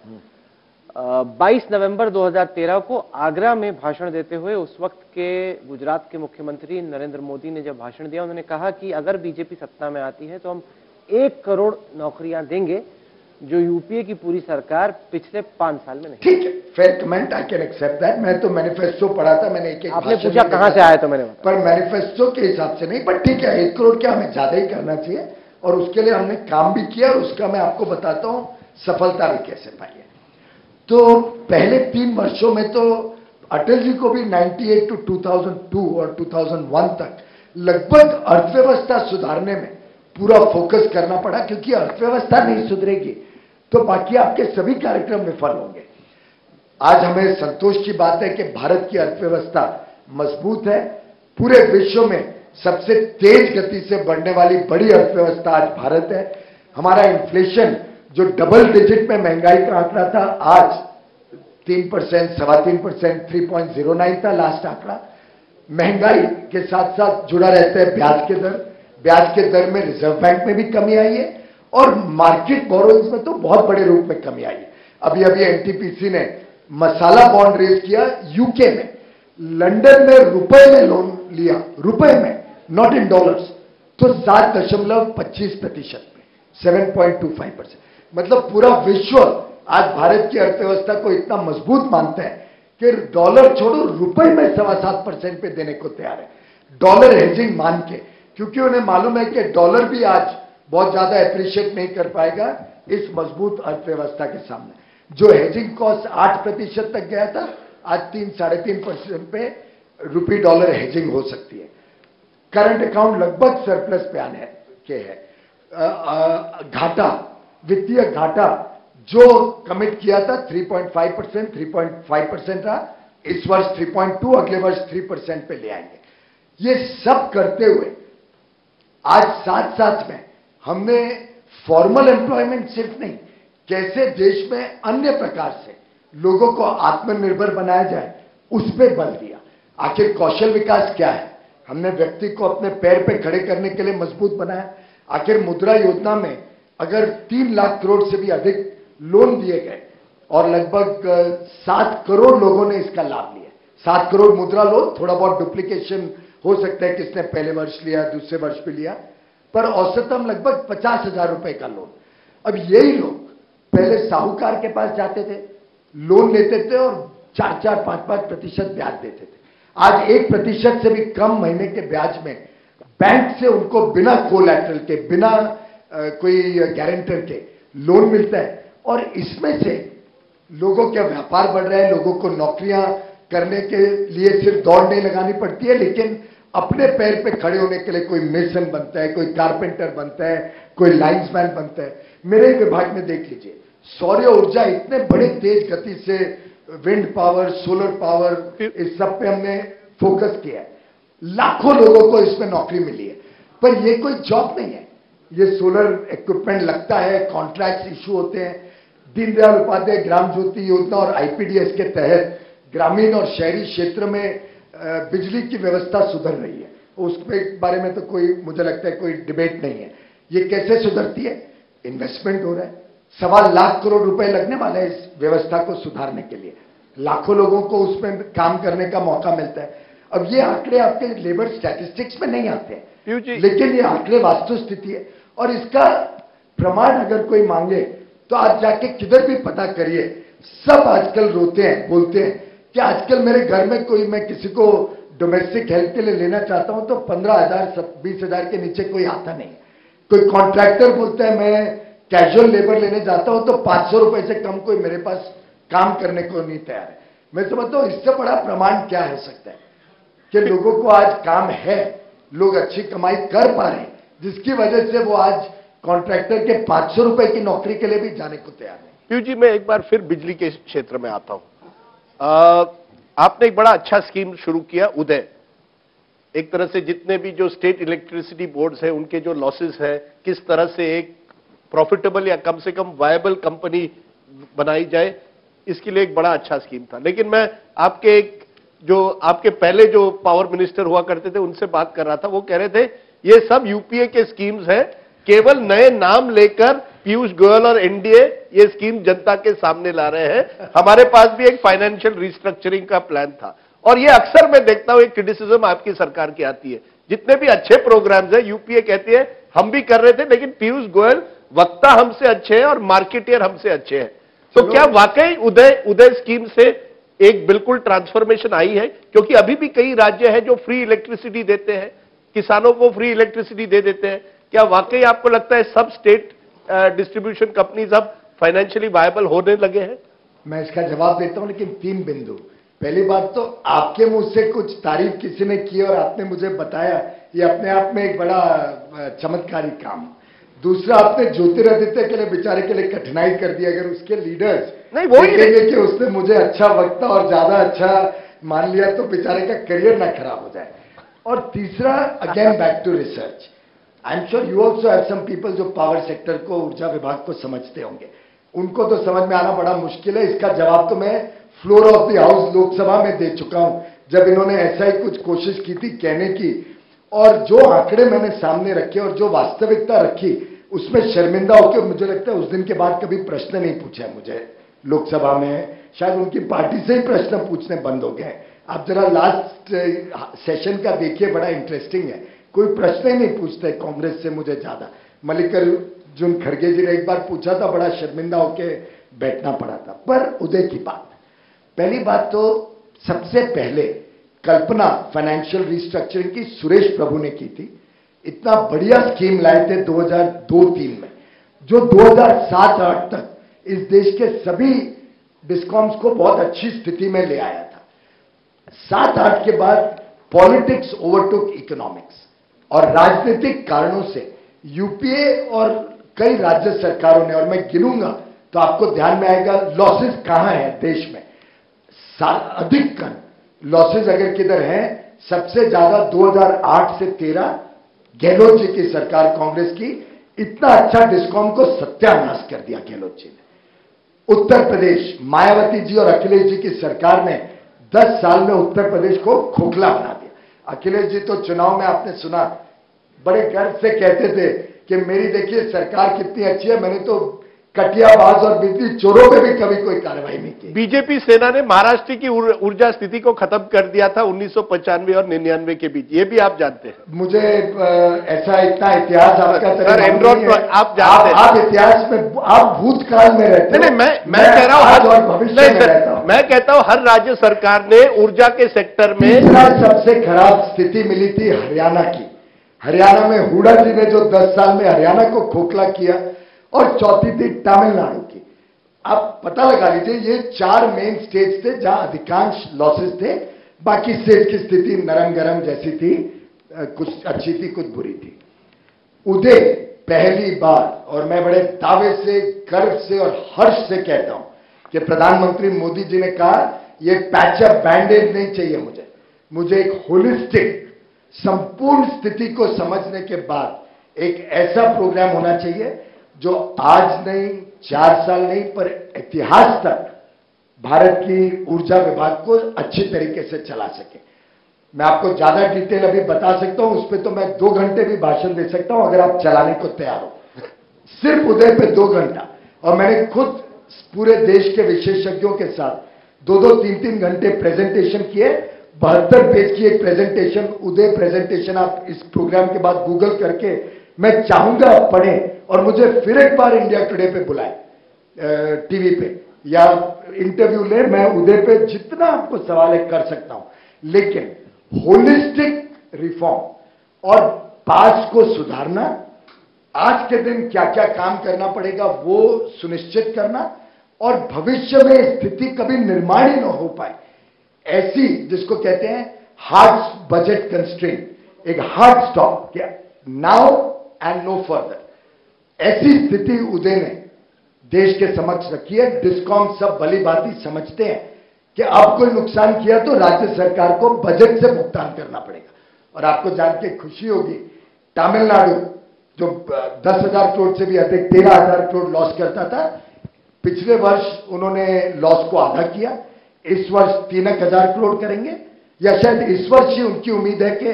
22 नवंबर 2013 को आगरा में भाषण देते हुए उस वक्त के गुजरात के मुख्यमंत्री नरेंद्र मोदी ने जब भाषण दिया, उन्होंने कहा कि अगर बीजेपी सत्ता में आती है तो हम 1 करोड़ नौकरियां देंगे, जो यूपीए की पूरी सरकार पिछले 5 साल में नहीं।
ठीक है, fair comment, I can accept that. मैं तो मैनिफेस्टो पढ़ा था, मैंने एक
आपने पूछा कहां से आया तो मैंने बताया,
पर मैनिफेस्टो के हिसाब से नहीं। पर ठीक है, 1 करोड़ क्या, हमें ज्यादा ही करना चाहिए और उसके लिए हमने काम भी किया और उसका मैं आपको बताता हूं सफलता भी कैसे पाई है। तो पहले 3 वर्षों में तो अटल जी को भी 98 to 2002 और 2001 तक लगभग अर्थव्यवस्था सुधारने में पूरा फोकस करना पड़ा, क्योंकि अर्थव्यवस्था नहीं सुधरेगी तो बाकी आपके सभी कार्यक्रम विफल होंगे। आज हमें संतोष की बात है कि भारत की अर्थव्यवस्था मजबूत है। पूरे विश्व में सबसे तेज गति से बढ़ने वाली बड़ी अर्थव्यवस्था आज भारत है। हमारा इन्फ्लेशन जो डबल डिजिट में महंगाई का आंकड़ा था, आज 3%, 3.25%, 3.09 था लास्ट आंकड़ा। महंगाई के साथ साथ जुड़ा रहता है ब्याज के दर। ब्याज के दर में रिजर्व बैंक में भी कमी आई है और मार्केट बोरोइंग्स में तो बहुत बड़े रूप में कमी आई है। अभी एनटीपीसी ने मसाला बॉन्ड रेज किया यूके में, लंदन में रुपए में लोन लिया, रुपए में, नॉट इन डॉलर्स, तो 7.25% में, 7.25%। मतलब पूरा विश्व आज भारत की अर्थव्यवस्था को इतना मजबूत मानता है कि डॉलर छोड़ो रुपए में 7.25% पे देने को तैयार है, डॉलर हेजिंग मान के, क्योंकि उन्हें मालूम है कि डॉलर भी आज बहुत ज्यादा एप्रिशिएट नहीं कर पाएगा इस मजबूत अर्थव्यवस्था के सामने। जो हेजिंग कॉस्ट 8% तक गया था, आज 3-3.5% पे रुपी डॉलर हेजिंग हो सकती है। करंट अकाउंट लगभग सरप्लस पे आने के है। घाटा, वित्तीय घाटा जो कमिट किया था 3.5%, 3.5% रहा, इस वर्ष 3.2, अगले वर्ष 3% पे ले आएंगे। ये सब करते हुए आज साथ साथ में हमने फॉर्मल एम्प्लॉयमेंट सिर्फ नहीं, कैसे देश में अन्य प्रकार से लोगों को आत्मनिर्भर बनाया जाए उस पर बल दिया। आखिर कौशल विकास क्या है, हमने व्यक्ति को अपने पैर पे खड़े करने के लिए मजबूत बनाया। आखिर मुद्रा योजना में अगर 3 लाख करोड़ से भी अधिक लोन दिए गए और लगभग 7 करोड़ लोगों ने इसका लाभ लिया। 7 करोड़ मुद्रा लोन, थोड़ा बहुत डुप्लीकेशन हो सकता है, किसने पहले वर्ष लिया, दूसरे वर्ष भी लिया, पर औसतम लगभग 50,000 रुपए का लोन। अब यही लोग पहले साहूकार के पास जाते थे, लोन लेते थे और 4-4, 5-5% ब्याज देते थे। आज 1% से भी कम महीने के ब्याज में बैंक से उनको बिना कोलैटरल के, बिना कोई गारंटर के लोन मिलता है और इसमें से लोगों का व्यापार बढ़ रहा है, लोगों को नौकरियां करने के लिए सिर्फ दौड़ नहीं लगानी पड़ती है, लेकिन अपने पैर पे खड़े होने के लिए कोई मेसन बनता है, कोई कारपेंटर बनता है, कोई लाइन्समैन बनता है। मेरे विभाग में देख लीजिए, सौर ऊर्जा इतने बड़े तेज गति से, विंड पावर, सोलर पावर, इस सब पे हमने फोकस किया है। लाखों लोगों को इसमें नौकरी मिली है, पर ये कोई जॉब नहीं है। ये सोलर इक्विपमेंट लगता है, कॉन्ट्रैक्ट इशू होते हैं। दीनदयाल उपाध्याय ग्राम ज्योति योजना और आईपीडीएस के तहत ग्रामीण और शहरी क्षेत्र में बिजली की व्यवस्था सुधर रही है, उसके बारे में तो कोई, मुझे लगता है कोई डिबेट नहीं है। ये कैसे सुधरती है? इन्वेस्टमेंट हो रहा है, 1.25 लाख करोड़ रुपए लगने वाले हैं इस व्यवस्था को सुधारने के लिए। लाखों लोगों को उसमें काम करने का मौका मिलता है। अब ये आंकड़े आपके लेबर स्टैटिस्टिक्स में नहीं आते हैं, लेकिन ये आंकड़े वास्तुस्थिति है और इसका प्रमाण अगर कोई मांगे तो आप जाके किधर भी पता करिए, सब आजकल रोते हैं, बोलते हैं कि आजकल मेरे घर में कोई, मैं किसी को डोमेस्टिक हेल्प के लिए लेना चाहता हूं तो 15,000, 20,000 के नीचे कोई आता नहीं। कोई कॉन्ट्रैक्टर बोलता है मैं कैजुअल लेबर लेने जाता हूं तो 500 रुपए से कम कोई मेरे पास काम करने को नहीं तैयार है। मैं समझता हूं इससे बड़ा प्रमाण क्या हो सकता है कि लोगों को आज काम है, लोग अच्छी कमाई कर पा रहे हैं, जिसकी वजह से वो आज कॉन्ट्रैक्टर के 500 रुपए की नौकरी के लिए भी जाने को तैयार नहीं।
पीयूष जी, मैं एक बार फिर बिजली के क्षेत्र में आता हूं। आपने एक बड़ा अच्छा स्कीम शुरू किया, उदय। एक तरह से जितने भी जो स्टेट इलेक्ट्रिसिटी बोर्ड्स हैं उनके जो लॉसेस है, किस तरह से एक प्रॉफिटेबल या कम से कम वायबल कंपनी बनाई जाए, इसके लिए एक बड़ा अच्छा स्कीम था। लेकिन मैं आपके पहले जो पावर मिनिस्टर हुआ करते थे उनसे बात कर रहा था, वो कह रहे थे ये सब यूपीए के स्कीम्स हैं, केवल नए नाम लेकर पीयूष गोयल और एनडीए ये स्कीम जनता के सामने ला रहे हैं। हमारे पास भी एक फाइनेंशियल रिस्ट्रक्चरिंग का प्लान था, और ये अक्सर मैं देखता हूं एक क्रिटिसिज्म आपकी सरकार की आती है, जितने भी अच्छे प्रोग्राम्स है यूपीए कहती है हम भी कर रहे थे, लेकिन पीयूष गोयल वक्ता हमसे अच्छे हैं और मार्केटियर हमसे अच्छे हैं। तो क्या वाकई उदय स्कीम से एक बिल्कुल ट्रांसफॉर्मेशन आई है? क्योंकि अभी भी कई राज्य हैं जो फ्री इलेक्ट्रिसिटी देते हैं, किसानों को फ्री इलेक्ट्रिसिटी दे देते हैं। क्या वाकई आपको लगता है सब स्टेट डिस्ट्रीब्यूशन कंपनीज अब फाइनेंशियली वायबल होने लगे हैं?
मैं इसका जवाब देता हूं, लेकिन 3 बिंदु। पहली बात तो आपके मुंह से कुछ तारीफ किसी ने की और आपने मुझे बताया, ये अपने आप में एक बड़ा चमत्कारी काम। दूसरा, आपने ज्योतिरादित्य के लिए बेचारे के लिए कठिनाई कर दी। अगर उसके लीडर्स
नहीं वो
देखेंगे कि उसने मुझे अच्छा वक्ता और ज्यादा अच्छा मान लिया तो बेचारे का करियर ना खराब हो जाए। और तीसरा, again back to research, I am sure you also have some people जो पावर सेक्टर को, ऊर्जा विभाग को समझते होंगे। उनको तो समझ में आना बड़ा मुश्किल है। इसका जवाब तो मैं floor of the house Lok Sabha में दे चुका हूं, जब इन्होंने ऐसा ही कुछ कोशिश की थी कहने की। और जो आंकड़े मैंने सामने रखे और जो वास्तविकता रखी, उसमें शर्मिंदा होकर मुझे लगता है उस दिन के बाद कभी प्रश्न नहीं पूछा मुझे लोकसभा में। शायद उनकी पार्टी से ही प्रश्न पूछने बंद हो गए। आप जरा लास्ट सेशन का देखिए, बड़ा इंटरेस्टिंग है। कोई प्रश्न ही नहीं पूछते कांग्रेस से मुझे ज्यादा। मल्लिकार्जुन खड़गे जी ने एक बार पूछा था, बड़ा शर्मिंदा होकर बैठना पड़ा था। पर उदय की बात, पहली बात तो सबसे पहले कल्पना फाइनेंशियल रिस्ट्रक्चरिंग की सुरेश प्रभु ने की थी। इतना बढ़िया स्कीम लाए थे 2002-03 में, जो 2007-08 तक इस देश के सभी डिस्कॉम्स को बहुत अच्छी स्थिति में ले आया था। 7-8 के बाद पॉलिटिक्स ओवरटुक इकोनॉमिक्स, और राजनीतिक कारणों से यूपीए और कई राज्य सरकारों ने, और मैं गिनूंगा तो आपको ध्यान में आएगा लॉसेस कहां है देश में। अधिकतम लॉसेस अगर किधर हैं, सबसे ज्यादा 2008 से 13 गहलोत जी की सरकार कांग्रेस की। इतना अच्छा डिस्कॉम को सत्यानाश कर दिया गहलोत जी ने। उत्तर प्रदेश, मायावती जी और अखिलेश जी की सरकार ने 10 साल में उत्तर प्रदेश को खोखला बना दिया। अखिलेश जी तो चुनाव में आपने सुना, बड़े गर्व से कहते थे कि मेरी देखिए सरकार कितनी अच्छी है, मैंने तो कटियाबाज और बिजली चोरों पे भी कभी कोई कार्रवाई नहीं की।
बीजेपी सेना ने महाराष्ट्र की ऊर्जा स्थिति को खत्म कर दिया था 1995 और 99 के बीच, ये भी आप जानते हैं।
मुझे ऐसा इतना इतिहास आपका
सर एनरॉन आप जानते हैं,
आप इतिहास में, आप भूतकाल में रहते हैं।
नहीं, मैं कह रहा हूं
आज और भविष्य में रहता हूं।
मैं कहता हूं हर राज्य सरकार ने ऊर्जा के सेक्टर में।
तीसरा सबसे खराब स्थिति मिली थी हरियाणा की। हरियाणा में हुड्डा जी ने जो 10 साल में हरियाणा को खोखला किया, और चौथी थी तमिलनाडु की। आप पता लगा लीजिए, ये 4 मेन स्टेट्स थे जहां अधिकांश लॉसेस थे। बाकी स्टेट की स्थिति नरम गरम जैसी थी, कुछ अच्छी थी कुछ बुरी थी। उदय पहली बार, और मैं बड़े दावे से, गर्व से और हर्ष से कहता हूं कि प्रधानमंत्री मोदी जी ने कहा ये पैचअप बैंडेज नहीं चाहिए मुझे एक होलिस्टिक संपूर्ण स्थिति को समझने के बाद एक ऐसा प्रोग्राम होना चाहिए जो आज नहीं, 4 साल नहीं, पर इतिहास तक भारत की ऊर्जा विभाग को अच्छी तरीके से चला सके। मैं आपको ज्यादा डिटेल अभी बता सकता हूं, उस पर तो मैं 2 घंटे भी भाषण दे सकता हूं अगर आप चलाने को तैयार हो। सिर्फ उदय पे 2 घंटा, और मैंने खुद पूरे देश के विशेषज्ञों के साथ 2-2, 3-3 घंटे प्रेजेंटेशन किए। 72 पेज की एक प्रेजेंटेशन, उदय प्रेजेंटेशन, आप इस प्रोग्राम के बाद गूगल करके, मैं चाहूंगा आप पढ़ें और मुझे फिर एक बार इंडिया टुडे पे बुलाएं, टीवी पे, या इंटरव्यू ले। मैं उदय पे जितना आपको सवाल है कर सकता हूं, लेकिन होलिस्टिक रिफॉर्म और पास्ट को सुधारना, आज के दिन क्या क्या काम करना पड़ेगा वो सुनिश्चित करना, और भविष्य में स्थिति कभी निर्माण ही न हो पाए ऐसी, जिसको कहते हैं हार्ड बजट कंस्ट्रेंट, एक हार्ड स्टॉप, क्या नाउ एंड नो फर्दर, ऐसी स्थिति उदय ने देश के समक्ष रखी है। डिस्कॉम सब भली भांति समझते हैं कि अब कोई नुकसान किया तो राज्य सरकार को बजट से भुगतान करना पड़ेगा। और आपको जान के खुशी होगी, तमिलनाडु जो 10,000 करोड़ से भी अधिक 13,000 करोड़ लॉस करता था, पिछले वर्ष उन्होंने लॉस को आधा किया। इस वर्ष 3,000 करोड़ करेंगे, या शायद इस वर्ष ही उनकी उम्मीद है कि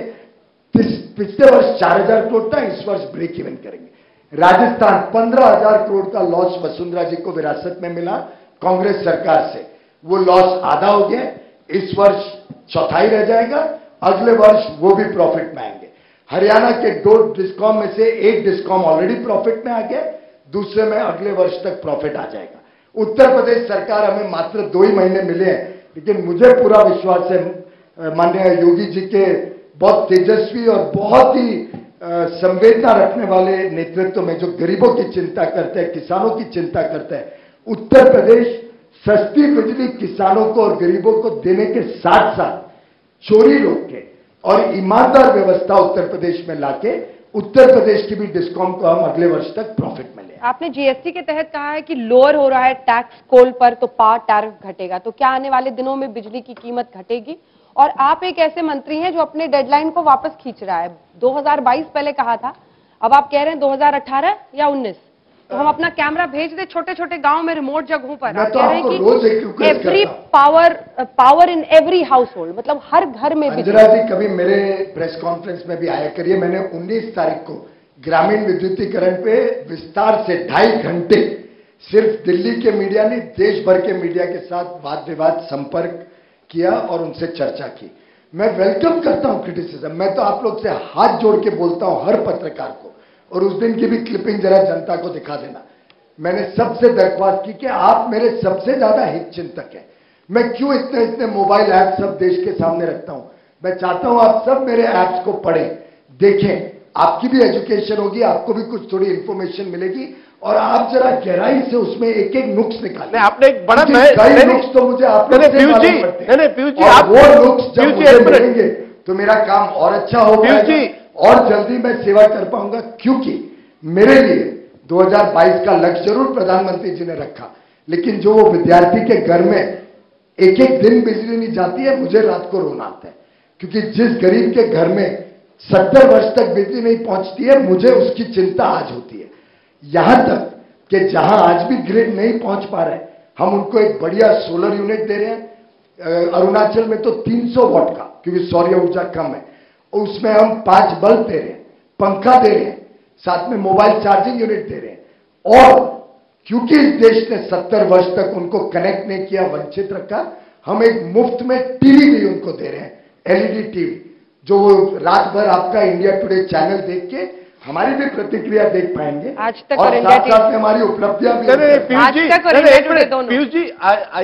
पिछले वर्ष 4,000 करोड़ था, इस वर्ष ब्रेक इवन करेंगे। राजस्थान 15,000 करोड़ का लॉस वसुंधरा जी को विरासत में मिला कांग्रेस सरकार से। वो लॉस आधा हो गया, इस वर्ष चौथाई रह जाएगा, अगले वर्ष वो भी प्रॉफिट में आएंगे। हरियाणा के 2 डिस्कॉम में से 1 डिस्कॉम ऑलरेडी प्रॉफिट में आ गया, दूसरे में अगले वर्ष तक प्रॉफिट आ जाएगा। उत्तर प्रदेश सरकार हमें मात्र 2 ही महीने मिले हैं, लेकिन मुझे पूरा विश्वास है माननीय योगी जी के बहुत तेजस्वी और बहुत ही संवेदना रखने वाले नेतृत्व में, जो गरीबों की चिंता करते हैं, किसानों की चिंता करते हैं, उत्तर प्रदेश सस्ती बिजली किसानों को और गरीबों को देने के साथ साथ चोरी रोक के और ईमानदार व्यवस्था उत्तर प्रदेश में लाके उत्तर प्रदेश की भी डिस्कॉम को हम अगले वर्ष तक प्रॉफिट में ले।
आपने जीएसटी के तहत कहा है कि लोअर हो रहा है टैक्स कोल पर, तो पावर टैरिफ घटेगा, तो क्या आने वाले दिनों में बिजली की कीमत घटेगी? और आप एक ऐसे मंत्री हैं जो अपने डेडलाइन को वापस खींच रहा है। 2022 पहले कहा था, अब आप कह रहे हैं 2018 या 19। तो हम अपना कैमरा भेज दे छोटे छोटे गांव में, रिमोट जगहों पर। आप कह रहे हैं कि every power in every house hold, मतलब हर घर में बिजली।
अंजना जी, कभी मेरे प्रेस कॉन्फ्रेंस में भी आया करिए। मैंने 19 तारीख को ग्रामीण विद्युतीकरण पे विस्तार से 2.5 घंटे सिर्फ दिल्ली के मीडिया ने देश भर के मीडिया के साथ वाद विवाद संपर्क किया और उनसे चर्चा की। मैं वेलकम करता हूं क्रिटिसिज्म। मैं तो आप लोग से हाथ जोड़ के बोलता हूं हर पत्रकार को, और उस दिन की भी क्लिपिंग जरा जनता को दिखा देना। मैंने सबसे दरख्वास्त की कि आप मेरे सबसे ज्यादा हित चिंतक हैं। मैं क्यों इतने मोबाइल ऐप सब देश के सामने रखता हूं? मैं चाहता हूं आप सब मेरे ऐप्स को पढ़ें, देखें, आपकी भी एजुकेशन होगी, आपको भी कुछ थोड़ी इंफॉर्मेशन मिलेगी, और आप जरा गहराई से उसमें एक एक नुक्स निकालें।
आपने एक बड़ा
कई नुक्स तो मुझे आप लोग से मालूम पड़ते हैं।
पीयूष जी,
आप वो नुक्स जब मुझे मिलेंगे तो मेरा काम और अच्छा हो पाएगा और जल्दी मैं सेवा कर पाऊंगा। क्योंकि मेरे लिए 2022 का लक्ष्य जरूर प्रधानमंत्री जी ने रखा, लेकिन जो वो विद्यार्थी के घर में एक एक दिन बिजली नहीं जाती है, मुझे रात को रोना आता है। क्योंकि जिस गरीब के घर में 70 वर्ष तक बिजली नहीं पहुंचती है, मुझे उसकी चिंता आज होती है। यहां तक कि जहां आज भी ग्रिड नहीं पहुंच पा रहे, हम उनको एक बढ़िया सोलर यूनिट दे रहे हैं। अरुणाचल में तो 300 वॉट का, क्योंकि सौर ऊर्जा कम है, उसमें हम 5 बल्ब दे रहे हैं, पंखा दे रहे हैं, साथ में मोबाइल चार्जिंग यूनिट दे रहे हैं। और क्योंकि इस देश ने 70 वर्ष तक उनको कनेक्ट नहीं किया, वंचित रखा, हम एक मुफ्त में टीवी भी उनको दे रहे हैं, एलईडी टीवी, जो वो रात भर आपका इंडिया टुडे चैनल देख के हमारी भी प्रतिक्रिया देख पाएंगे।
आज तक
और साथ साथ में हमारी उपलब्धियां भी।
पीयूष जी,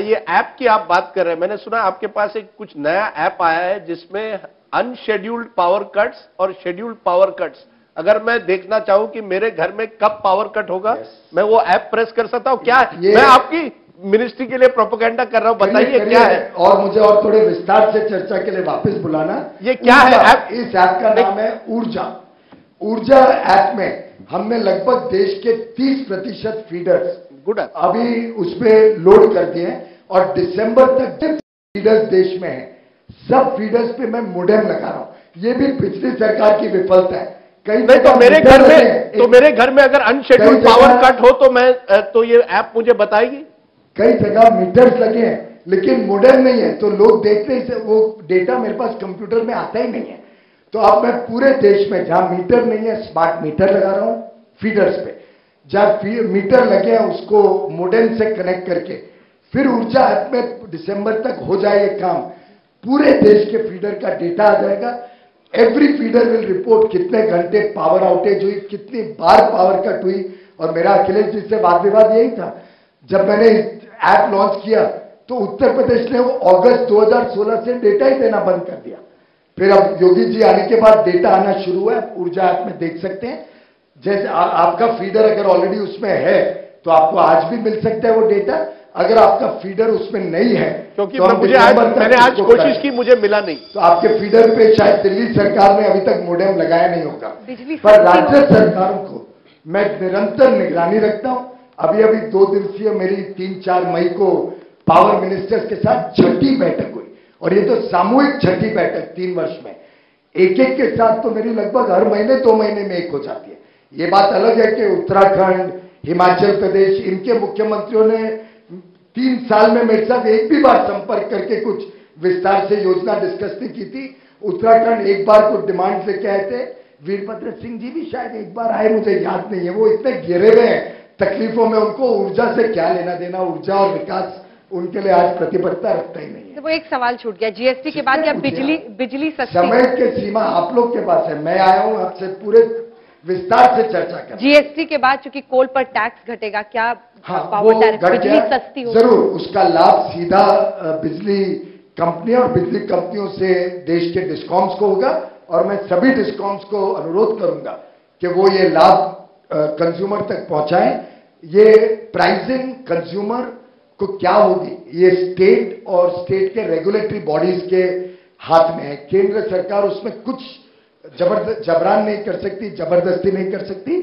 ये ऐप की आप बात कर रहे हैं, मैंने सुना आपके पास एक कुछ नया ऐप आया है जिसमें अनशेड्यूल्ड पावर कट्स और शेड्यूल्ड पावर कट्स, अगर मैं देखना चाहूं कि मेरे घर में कब पावर कट होगा, मैं वो ऐप प्रेस कर सकता हूं क्या? मैं आपकी मिनिस्ट्री के लिए प्रोपेगेंडा कर रहा हूं, बताइए क्या है।
और मुझे और थोड़े विस्तार से चर्चा के लिए वापस बुलाना।
ये क्या है ऐप?
इस ऐप का नाम है ऊर्जा। ऊर्जा ऐप में हमने लगभग देश के 30% फीडर्स
गुड
अभी उसमें लोड कर दिए हैं, और दिसंबर तक जितने फीडर्स देश में हैं, सब फीडर्स पे मैं मोडेम लगा रहा हूं। ये भी पिछली सरकार की विफलता है। कई
नहीं तो मेरे घर में अगर अनशेड्यूल्ड पावर कट हो तो ये ऐप मुझे बताएगी।
कई जगह मीटर्स लगे हैं लेकिन मोडेम नहीं है, तो लोग देखते ही वो डेटा मेरे पास कंप्यूटर में आता ही नहीं है। तो अब मैं पूरे देश में जहां मीटर नहीं है, स्मार्ट मीटर लगा रहा हूं फीडर्स पे। जहां मीटर लगे हैं उसको मोडेम से कनेक्ट करके फिर ऊर्जा ऐप में दिसंबर तक हो जाए ये काम। पूरे देश के फीडर का डेटा आ जाएगा। एवरी फीडर विल रिपोर्ट कितने घंटे पावर आउटेज हुई, कितनी बार पावर कट हुई। और मेरा अखिलेश जी से वाद विवाद यही था, जब मैंने ऐप लॉन्च किया तो उत्तर प्रदेश ने वो अगस्त 2016 से डेटा ही देना बंद कर दिया। फिर अब योगी जी आने के बाद डेटा आना शुरू हुआ है। ऊर्जा ऐप में देख सकते हैं, जैसे आपका फीडर अगर ऑलरेडी उसमें है तो आपको आज भी मिल सकता है वो डेटा। अगर आपका फीडर उसमें नहीं है,
क्योंकि
तो
मैंने आज कोशिश की, मुझे मिला नहीं,
तो आपके फीडर पे शायद दिल्ली सरकार ने अभी तक मोडेम लगाया नहीं होगा। पर राज्य सरकारों को मैं निरंतर निगरानी रखता हूं। अभी 2 दिवसीय मेरी 3-4 मई को पावर मिनिस्टर्स के साथ 6ठी बैठक हुई, और ये तो सामूहिक 6ठी बैठक 3 वर्ष में। एक के साथ तो मेरी लगभग हर महीने 2 महीने में एक हो जाती है। ये बात अलग है कि उत्तराखंड, हिमाचल प्रदेश, इनके मुख्यमंत्रियों ने 3 साल में मेरे साथ एक भी बार संपर्क करके कुछ विस्तार से योजना डिस्कस नहीं की थी। उत्तराखंड एक बार कुछ डिमांड लेके आए थे वीरभद्र सिंह जी भी शायद एक बार आए, मुझे याद नहीं है। वो इतने घिरे हुए हैं तकलीफों में, उनको ऊर्जा से क्या लेना देना, ऊर्जा और विकास उनके लिए आज प्रतिबद्धता रखता ही नहीं है।
तो वो एक सवाल छूट गया, जीएसटी के बाद या बिजली सस्ती,
समय के सीमा आप लोग के पास है, मैं आया हूं आपसे पूरे विस्तार से चर्चा कर।
जीएसटी के बाद चूंकि कोल पर टैक्स घटेगा, क्या
हाँ,
पावर टैरिफ बिजली सस्ती होगी?
जरूर उसका लाभ सीधा बिजली कंपनी और बिजली कंपनियों से देश के डिस्कॉम्स को होगा, और मैं सभी डिस्कॉम्स को अनुरोध करूंगा कि वो ये लाभ कंज्यूमर तक पहुंचाएं। ये प्राइसिंग कंज्यूमर को क्या होगी, ये स्टेट और स्टेट के रेगुलेटरी बॉडीज के हाथ में है। केंद्र सरकार उसमें कुछ जबरान नहीं कर सकती, जबरदस्ती नहीं कर सकती।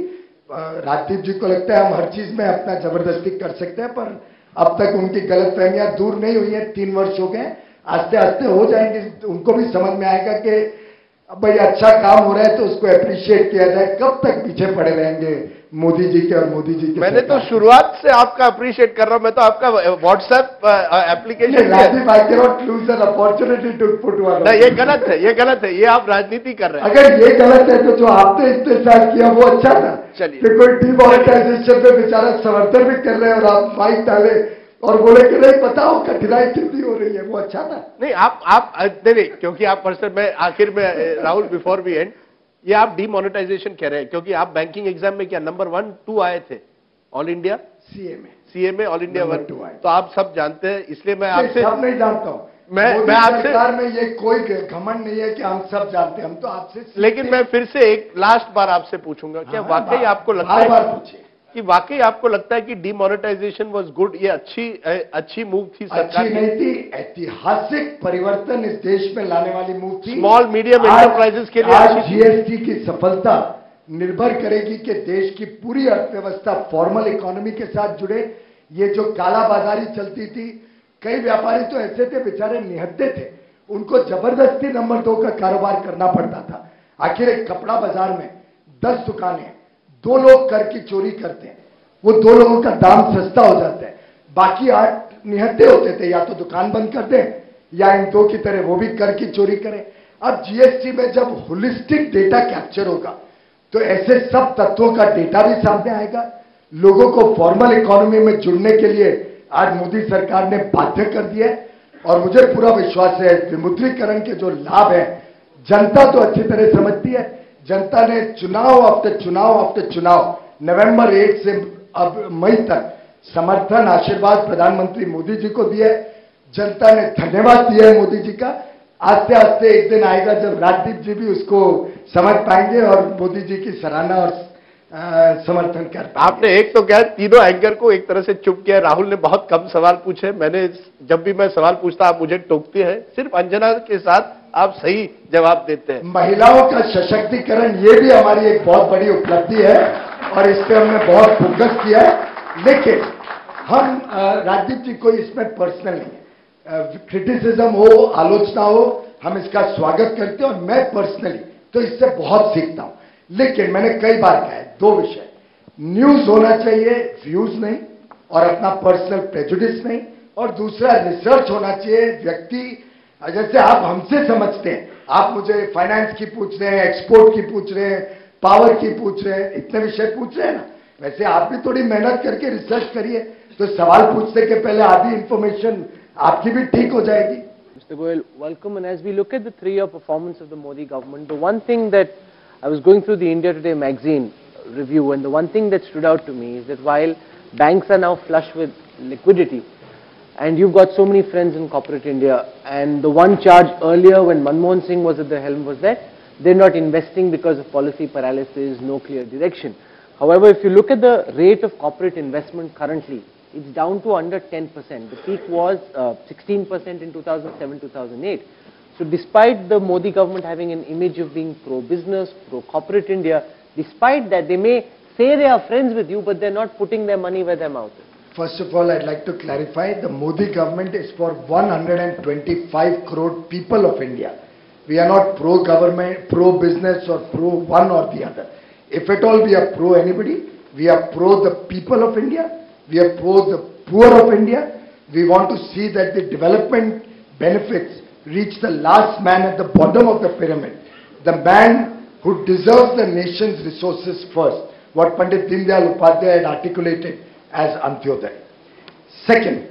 राजदीप जी को लगता है हम हर चीज में अपना जबरदस्ती कर सकते हैं, पर अब तक उनकी गलतफहमियां दूर नहीं हुई है। 3 वर्ष हो गए, आस्ते आस्ते हो जाएंगे, उनको भी समझ में आएगा कि अब भाई अच्छा काम हो रहा है तो उसको अप्रिशिएट किया जाए। कब तक पीछे पड़े रहेंगे मोदी जी के और मोदी जी के?
मैंने तो शुरुआत से आपका अप्रिशिएट कर रहा हूं, मैं तो आपका WhatsApp application
Rajdeep, I can not lose an opportunity to put one.
नहीं, ये गलत है, ये गलत है, ये आप राजनीति कर रहे हैं।
अगर ये गलत है तो जो आपने इतने साल किया वो अच्छा था।
चलिए,
कि कोई डिमोनेटाइजेशन पे बेचारा समर्थन भी कर रहे हैं और आप माइक डाले और बोले कि नहीं बताओ कठिनाई कितनी हो रही है, वो अच्छा था।
नहीं, आप नहीं, क्योंकि आप पर्सन में आखिर में राहुल बिफोर वी एंड, ये आप डीमोनेटाइजेशन कह रहे हैं क्योंकि आप बैंकिंग एग्जाम में क्या नंबर 1, 2 आए थे ऑल इंडिया सीए में ऑल इंडिया 1, 2 आए, तो आप सब जानते हैं, इसलिए मैं आपसे
सब नहीं जानता हूं।
मैं आपसे
सरकार में ये कोई घमंड नहीं है कि हम सब जानते हैं, हम तो आपसे।
लेकिन मैं फिर से एक लास्ट बार आपसे पूछूंगा, क्या वाकई आपको लगता है कि वाकई आपको लगता है कि डीमोनेटाइजेशन वाज गुड, ये अच्छी मूव थी सरकार
की? नहीं थी, ऐतिहासिक परिवर्तन इस देश में लाने वाली मूव थी।
स्मॉल मीडियम एंटरप्राइजेस के लिए
आज जीएसटी की सफलता निर्भर करेगी कि देश की पूरी अर्थव्यवस्था फॉर्मल इकोनॉमी के साथ जुड़े। ये जो कालाबाजारी चलती थी, कई व्यापारी तो ऐसे थे बेचारे निहत्ते थे, उनको जबरदस्ती नंबर 2 का कारोबार करना पड़ता था। आखिर एक कपड़ा बाजार में 10 दुकानें, 2 लोग कर की चोरी करते हैं, वो 2 लोगों का दाम सस्ता हो जाता है, बाकी 8 निहत्ते होते थे, या तो दुकान बंद कर दें या इन 2 की तरह वो भी कर की चोरी करें। अब जीएसटी में जब होलिस्टिक डेटा कैप्चर होगा तो ऐसे सब तत्वों का डेटा भी सामने आएगा। लोगों को फॉर्मल इकोनॉमी में जुड़ने के लिए आज मोदी सरकार ने बाध्य कर दिया है, और मुझे पूरा विश्वास है विमुद्रीकरण के जो लाभ है जनता तो अच्छी तरह समझती है। जनता ने चुनाव आफ्टर चुनाव आफ्टर चुनाव नवंबर 8 से अब मई तक समर्थन आशीर्वाद प्रधानमंत्री मोदी जी को दिया है। जनता ने धन्यवाद दिया है मोदी जी का। आस्ते आस्ते एक दिन आएगा जब राजदीप जी भी उसको समझ पाएंगे और मोदी जी की सराहना और समर्थन कर पाएंगे।
आपने एक तो क्या तीनों एंकर को एक तरह से चुप किया। राहुल ने बहुत कम सवाल पूछे, मैंने जब भी मैं सवाल पूछता आप मुझे टोकते हैं, सिर्फ अंजना के साथ आप सही जवाब देते हैं।
महिलाओं का सशक्तिकरण ये भी हमारी एक बहुत बड़ी उपलब्धि है और इस पर हमने बहुत फोकस किया है। लेकिन हम राजदीप जी को इसमें पर्सनल नहीं है, क्रिटिसिज्म हो, आलोचना हो, हम इसका स्वागत करते हैं और मैं पर्सनली तो इससे बहुत सीखता हूं। लेकिन मैंने कई बार कहा है 2 विषय, न्यूज होना चाहिए, व्यूज नहीं, और अपना पर्सनल प्रेजुडिस नहीं, और दूसरा रिसर्च होना चाहिए। व्यक्ति जैसे आप हमसे समझते हैं, आप मुझे फाइनेंस की पूछ रहे हैं, एक्सपोर्ट की पूछ रहे हैं, पावर की पूछ रहे हैं, इतने विषय पूछ रहे हैं ना, वैसे आप भी थोड़ी मेहनत करके रिसर्च करिए तो सवाल पूछने के पहले आधी इंफॉर्मेशन आपकी भी ठीक हो जाएगी।
Mr. Goyal, welcome. And as we look at the 3-year performance of the Modi government, the one thing that I was going through the India Today magazine review, and the one thing that stood out to me is that while banks are now flush with liquidity, and you've got so many friends in corporate India, and the one charge earlier when Manmohan Singh was at the helm was that they're not investing because of policy paralysis, no clear direction. However, if you look at the rate of corporate investment currently, it's down to under 10%. The peak was 16% in 2007-2008. So despite the Modi government having an image of being pro-business, pro-corporate India, despite that, they may say they are friends with you, but they're not putting their money where their mouth is.
First of all, I'd like to clarify, the Modi government is for 125 crore people of India. We are not pro-government, pro-business or pro-one or the other. If at all we are pro-anybody, we are pro the people of India, we are pro the poor of India. We want to see that the development benefits reach the last man at the bottom of the pyramid. The man who deserves the nation's resources first, what Pandit Deendayal Upadhyaya had articulated as Antyodaya. Second,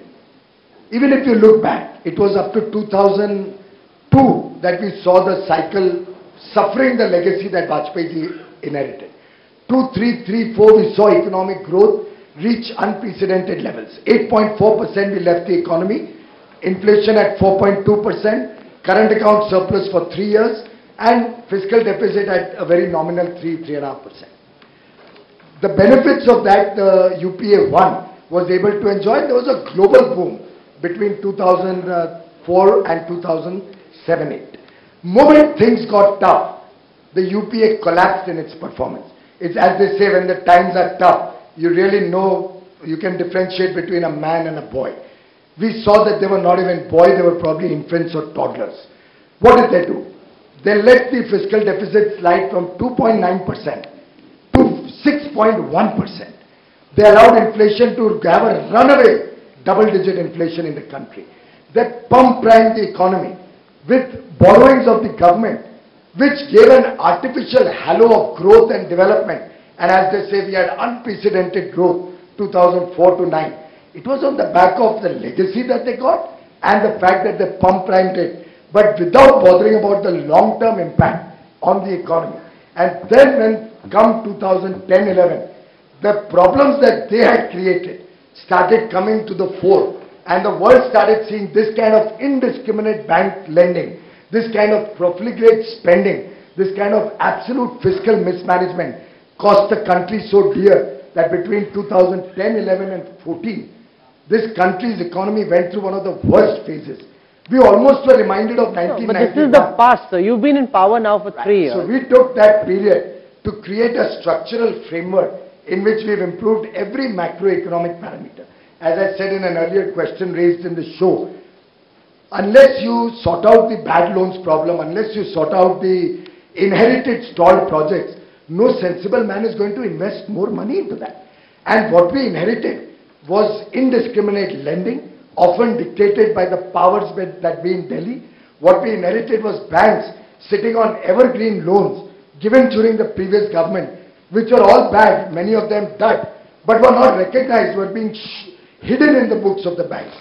even if you look back, it was up to 2002 that we saw the cycle suffering the legacy that Vajpayee ji inherited. 2, 3, 3, 4, we saw economic growth reach unprecedented levels. 8.4% we left the economy, inflation at 4.2%, current account surplus for 3 years, and fiscal deficit at a very nominal 3.5%. The benefits of that the UPA 1 was able to enjoy. There was a global boom between 2004 and 2007-8. Moment things got tough, the UPA collapsed in its performance. It's as they say, when the times are tough, you really know, you can differentiate between a man and a boy. We saw that they were not even boys, they were probably infants or toddlers. What did they do? They let the fiscal deficit slide from 2.9% to 6.1%. They allowed inflation to have a runaway double-digit inflation in the country. They pump-primed the economy with borrowings of the government, which gave an artificial halo of growth and development. And as they say, we had unprecedented growth 2004 to 9. It was on the back of the legacy that they got and the fact that they pump-primed it, but without bothering about the long-term impact on the economy. And then when come 2010-11, the problems that they had created started coming to the fore, and the world started seeing this kind of indiscriminate bank lending, this kind of profligate spending, this kind of absolute fiscal mismanagement cost the country so dear that between 2010, 11 and 14, this country's economy went through one of the worst phases. We almost were reminded of 1991.
But this is the past, sir. You've been in power now for 3 years.
So we took that period to create a structural framework in which we've improved every macroeconomic parameter. As I said in an earlier question raised in the show, unless you sort out the bad loans problem, unless you sort out the inherited stalled projects, no sensible man is going to invest more money into that. And what we inherited was indiscriminate lending, often dictated by the powers that be in Delhi. What we inherited was banks sitting on evergreen loans given during the previous government, which were all bad, many of them dud, but were not recognized, were being hidden in the books of the banks.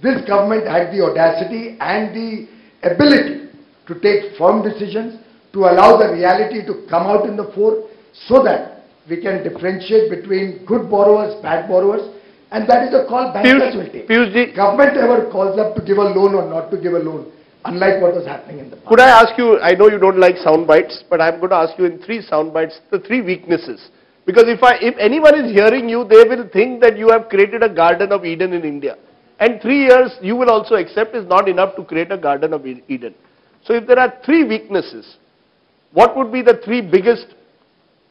This government had the audacity and the ability to take firm decisions, to allow the reality to come out in the fore, so that we can differentiate between good borrowers, bad borrowers, and that is a call bankers will take. Government ever calls up to give a loan or not to give a loan, unlike what was happening in the past.
Could I ask you, I know you don't like sound bites, but I'm going to ask you in 3 sound bites, the 3 weaknesses. Because if anyone is hearing you, they will think that you have created a Garden of Eden in India. And 3 years, you will also accept, is not enough to create a Garden of Eden. So if there are 3 weaknesses, what would be the 3 biggest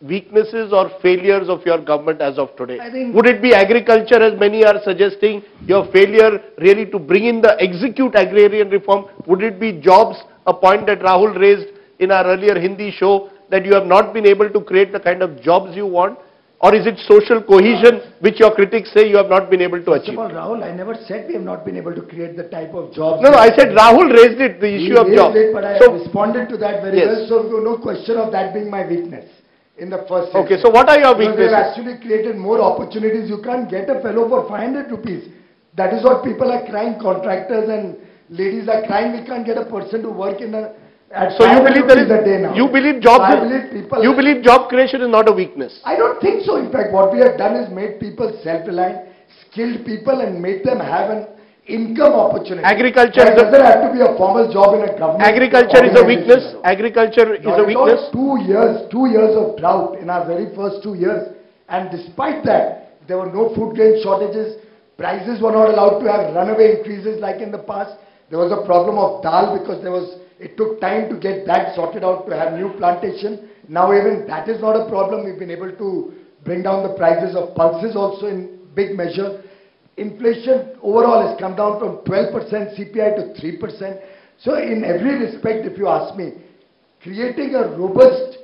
weaknesses or failures of your government as of today? Would it be agriculture, as many are suggesting, your failure really to bring in the execute agrarian reform? Would it be jobs, a point that Rahul raised in our earlier Hindi show, that you have not been able to create the kind of jobs you want? Or is it social cohesion, which your critics say you have not been able to achieve?
First of all, Rahul, I never said we have not been able to create the type of jobs.
No, I said Rahul raised it, the issue of jobs.
But I responded to that very well, so no question of that being my weakness in the first session.
Okay, so what are your weaknesses?
They have actually created more opportunities. You can't get a fellow for 500 rupees. That is what people are crying. Contractors and ladies are crying. We can't get a person to work in a...
So you believe you believe job creation is not a weakness?
I don't think so. In fact, what we have done is made people self-reliant, skilled people, and made them have an income opportunity.
Agriculture
doesn't have to be a formal job in a government.
Agriculture is a weakness. Agriculture is a weakness.
2 years of drought in our very first 2 years, and despite that, there were no food grain shortages. Prices were not allowed to have runaway increases like in the past. There was a problem of dal because it took time to get that sorted out to have new plantation. Now even that is not a problem. We've been able to bring down the prices of pulses also in big measure. Inflation overall has come down from 12% CPI to 3%. So in every respect, if you ask me, creating a robust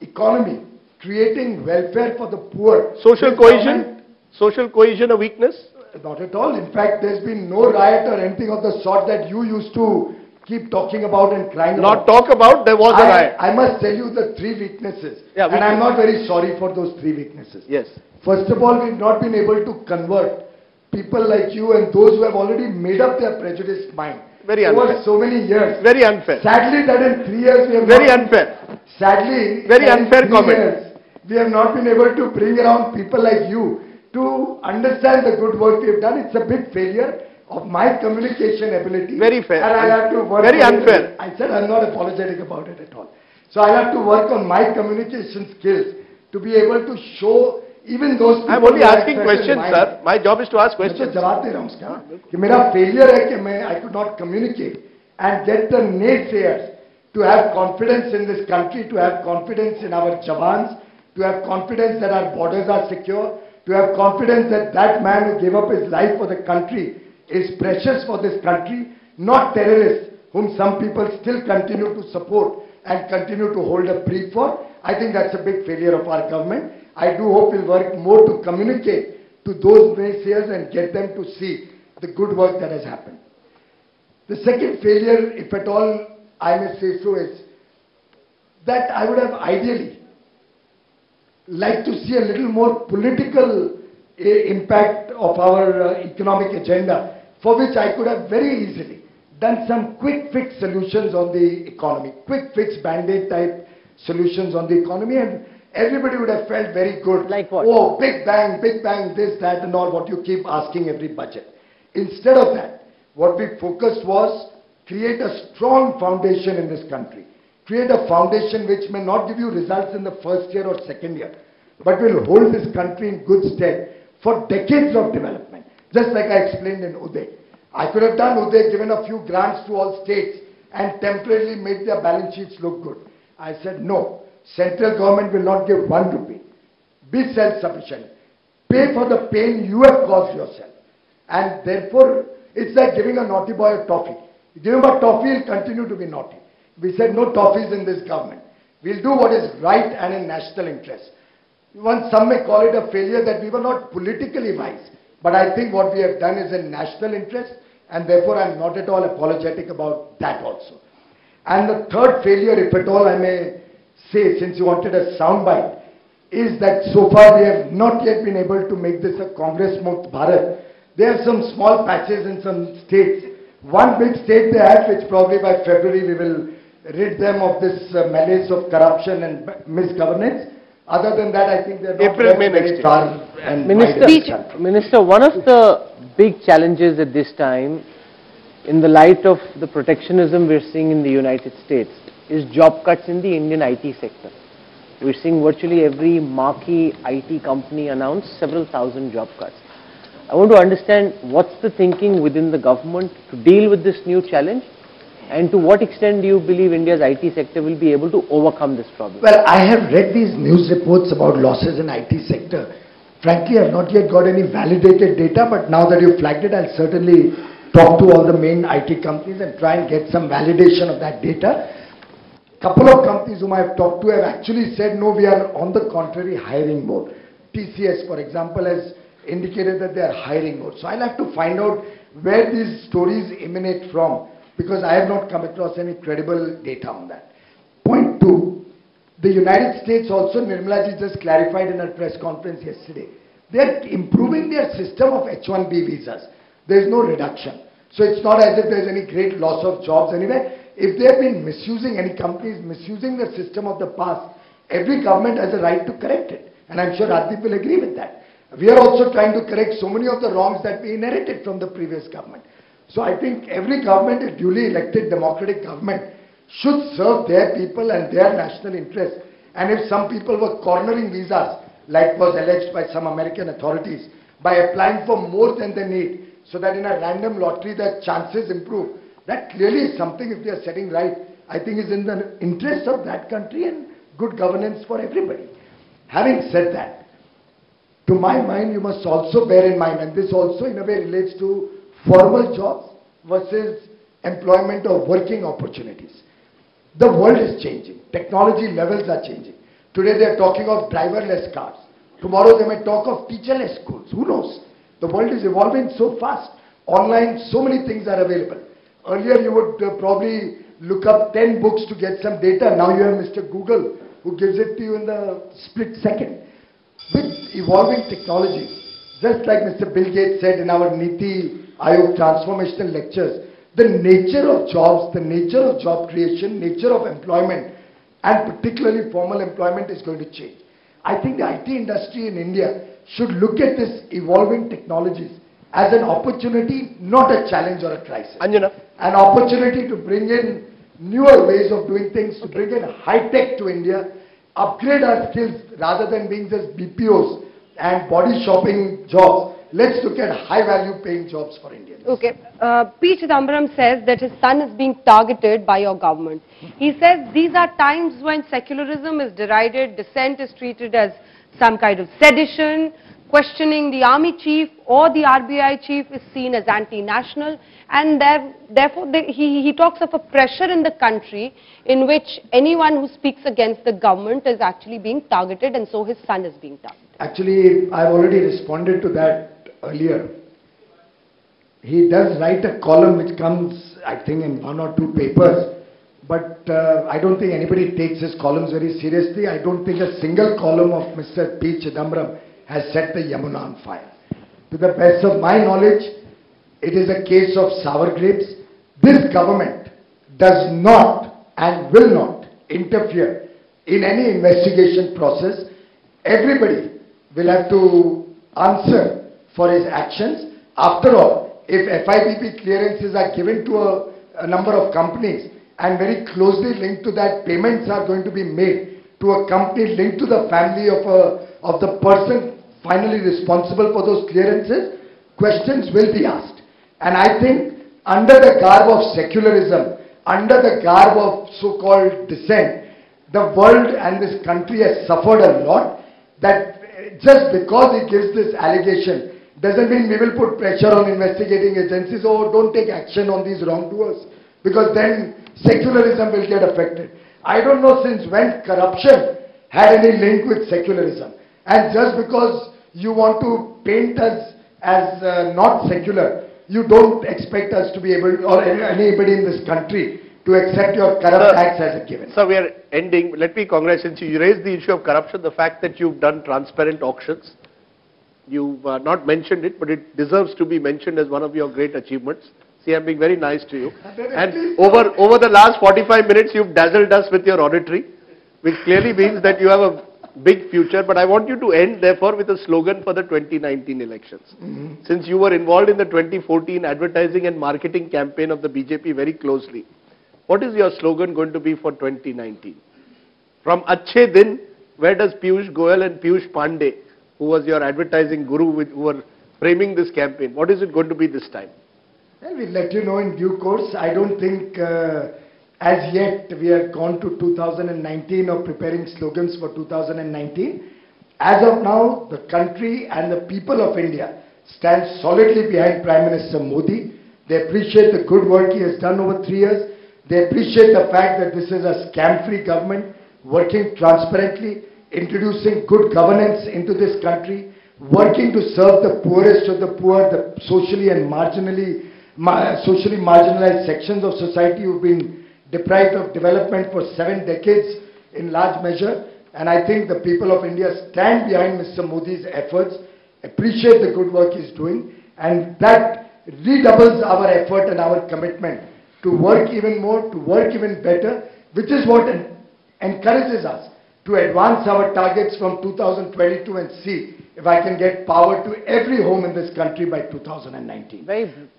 economy, creating welfare for the poor.
Social cohesion a weakness?
Not at all. In fact, there's been no riot or anything of the sort that you used to keep talking about and crying
Not
about.
talk about, there was a riot.
I must tell you the three weaknesses.
Yeah,
and I'm not very sorry for those three weaknesses.
Yes.
First of all, we've not been able to convert people like you and those who have already made up their prejudiced mind.
Very unfair.
Over so many years.
Very unfair.
Sadly, that in 3 years we have
Very
not,
unfair.
Sadly,
Very
that in
unfair
3
comment.
years, we have not been able to bring around people like you to understand the good work we have done. It's a big failure of my communication ability.
Very fair.
And I'll have to work
Very
on it.
unfair.
I said I'm not apologetic about it at all. So I'll have to work on my communication skills to be able to show even those people.
I'm only
who have
asking
certain
questions,
minds.
sir. My job is to ask
मैं तो
questions.
जवाब दे रहा हूँ उसका कि मेरा failure है कि मैं I could not communicate and get the naysayers to have confidence in this country, to have confidence in our jawans, to have confidence that our borders are secure, to have confidence that that man who gave up his life for the country is precious for this country, not terrorists whom some people still continue to support and continue to hold a brief for. I think that's a big failure of our government. I do hope we'll work more to communicate to those naysayers and get them to see the good work that has happened. The second failure, if at all I may say so, is that I would have ideally liked to see a little more political impact of our economic agenda, for which I could have very easily done some quick fix solutions on the economy, quick fix band-aid type solutions on the economy, and everybody would have felt very good.
Like what?
Oh, big bang, this, that and all, what you keep asking every budget. Instead of that, what we focused was create a strong foundation in this country. Create a foundation which may not give you results in the first year or second year, but will hold this country in good stead for decades of development. Just like I explained in Uday. I could have done Uday, given a few grants to all states and temporarily made their balance sheets look good. I said no. Central government will not give 1 rupee. Be self-sufficient. Pay for the pain you have caused yourself. And therefore, it's like giving a naughty boy a toffee. You give him a toffee, he'll continue to be naughty. We said no toffees in this government. We'll do what is right and in national interest. Some may call it a failure that we were not politically wise. But I think what we have done is in national interest, and therefore I'm not at all apologetic about that also. And the third failure, if at all I may say, since you wanted a soundbite, is that so far we have not yet been able to make this a Congress Mukt Bharat. There are some small patches in some states. One big state they have, which probably by February we will rid them of this malaise of corruption and misgovernance. Other than that, I think they're not
April, May
very
next year.
far and wide in this country.
Minister, one of the big challenges at this time, in the light of the protectionism we're seeing in the United States, is job cuts in the Indian IT sector. We're seeing virtually every marquee IT company announce several thousand job cuts. I want to understand what's the thinking within the government to deal with this new challenge, and to what extent do you believe India's IT sector will be able to overcome this problem?
Well, I have read these news reports about losses in IT sector. Frankly, I have not yet got any validated data, but now that you flagged it, I'll certainly talk to all the main IT companies and try and get some validation of that data. Couple of companies whom I have talked to have actually said, no, we are on the contrary hiring more. TCS, for example, has indicated that they are hiring more. So I'll have to find out where these stories emanate from, because I have not come across any credible data on that. Point two, the United States also, Nirmala ji just clarified in her press conference yesterday, they are improving their system of H-1B visas. There is no reduction. So it's not as if there is any great loss of jobs anywhere. If they have been misusing, any companies misusing the system of the past, every government has a right to correct it. And I'm sure Radip will agree with that. We are also trying to correct so many of the wrongs that we inherited from the previous government. So I think every government, a duly elected democratic government, should serve their people and their national interests. And if some people were cornering visas, like was alleged by some American authorities, by applying for more than they need, so that in a random lottery their chances improve, that clearly is something, if they are setting right, I think is in the interest of that country and good governance for everybody. Having said that, to my mind, you must also bear in mind, and this also in a way relates to formal jobs versus employment or working opportunities. The world is changing. Technology levels are changing. Today they are talking of driverless cars. Tomorrow they may talk of teacherless schools. Who knows? The world is evolving so fast. Online, so many things are available. Earlier you would probably look up 10 books to get some data. Now you have Mr. Google who gives it to you in the split second. With evolving technology, just like Mr. Bill Gates said in our Niti Aayog transformational lectures, the nature of jobs, the nature of job creation, nature of employment, and particularly formal employment is going to change. I think the IT industry in India should look at this evolving technologies as an opportunity, not a challenge or a crisis.
Anjana.
An opportunity to bring in newer ways of doing things, to bring in high tech to India, upgrade our skills rather than being just BPOs and body shopping jobs. Let's look at high value paying jobs for Indians.
Okay. P. Chidambaram says that his son is being targeted by your government. He says these are times when secularism is derided, dissent is treated as some kind of sedition, questioning the army chief or the RBI chief is seen as anti-national, and therefore he talks of a pressure in the country in which anyone who speaks against the government is actually being targeted, and so his son is being targeted.
Actually, I've already responded to that earlier. He does write a column which comes, I think, in 1 or 2 papers, but I don't think anybody takes his columns very seriously. I don't think a single column of Mr. P. Chidambaram has set the Yamuna on fire. To the best of my knowledge, it is a case of sour grapes. This government does not and will not interfere in any investigation process. Everybody will have to answer for his actions. After all, if FIPP clearances are given to a number of companies and very closely linked to that, payments are going to be made to a company linked to the family of the person finally responsible for those clearances, questions will be asked. And I think under the garb of secularism, under the garb of so-called dissent, the world and this country has suffered a lot. That just because he gives this allegation doesn't mean we will put pressure on investigating agencies, or don't take action on these wrongdoers, because then secularism will get affected. I don't know since when corruption had any link with secularism. And just because you want to paint us as not secular, you don't expect us to be able, or anybody in this country, to accept your corrupt acts as a given.
So we are ending. Let me congratulate you. You raised the issue of corruption, the fact that you've done transparent auctions. You've not mentioned it, but it deserves to be mentioned as one of your great achievements. See, I'm being very nice to you. And over the last 45 minutes, you've dazzled us with your auditory, which clearly means that you have a big future. But I want you to end, therefore, with a slogan for the 2019 elections. Since you were involved in the 2014 advertising and marketing campaign of the BJP very closely, what is your slogan going to be for 2019? From Achhe Din, where does Piyush Goyal and Piyush Pandey, who was your advertising guru, who were framing this campaign, what is it going to be this time?
Well, we'll let you know in due course. I don't think as yet we have gone to 2019 or preparing slogans for 2019. As of now, the country and the people of India stand solidly behind Prime Minister Modi. They appreciate the good work he has done over 3 years. They appreciate the fact that this is a scam-free government, working transparently, introducing good governance into this country, working to serve the poorest of the poor, the socially marginalized sections of society who've been deprived of development for 7 decades in large measure. And I think the people of India stand behind Mr. Modi's efforts, appreciate the good work he's doing, and that redoubles our effort and our commitment to work even more, to work even better, which is what encourages us to advance our targets from 2022 and see if I can get power to every home in this country by 2019.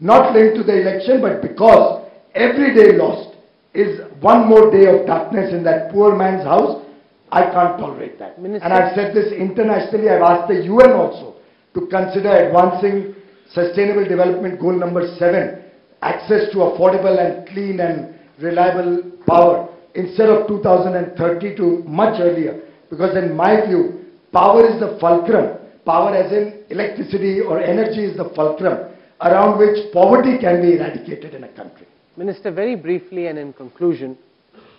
Not linked to the election, but because every day lost is one more day of darkness in that poor man's house. I can't tolerate that.
Minister,
and I've said this internationally. I've asked the UN also to consider advancing Sustainable Development Goal number 7, access to affordable and clean and reliable power, instead of 2030 to much earlier. Because in my view, power is the fulcrum. Power as in electricity or energy is the fulcrum around which poverty can be eradicated in a country.
Minister, very briefly and in conclusion,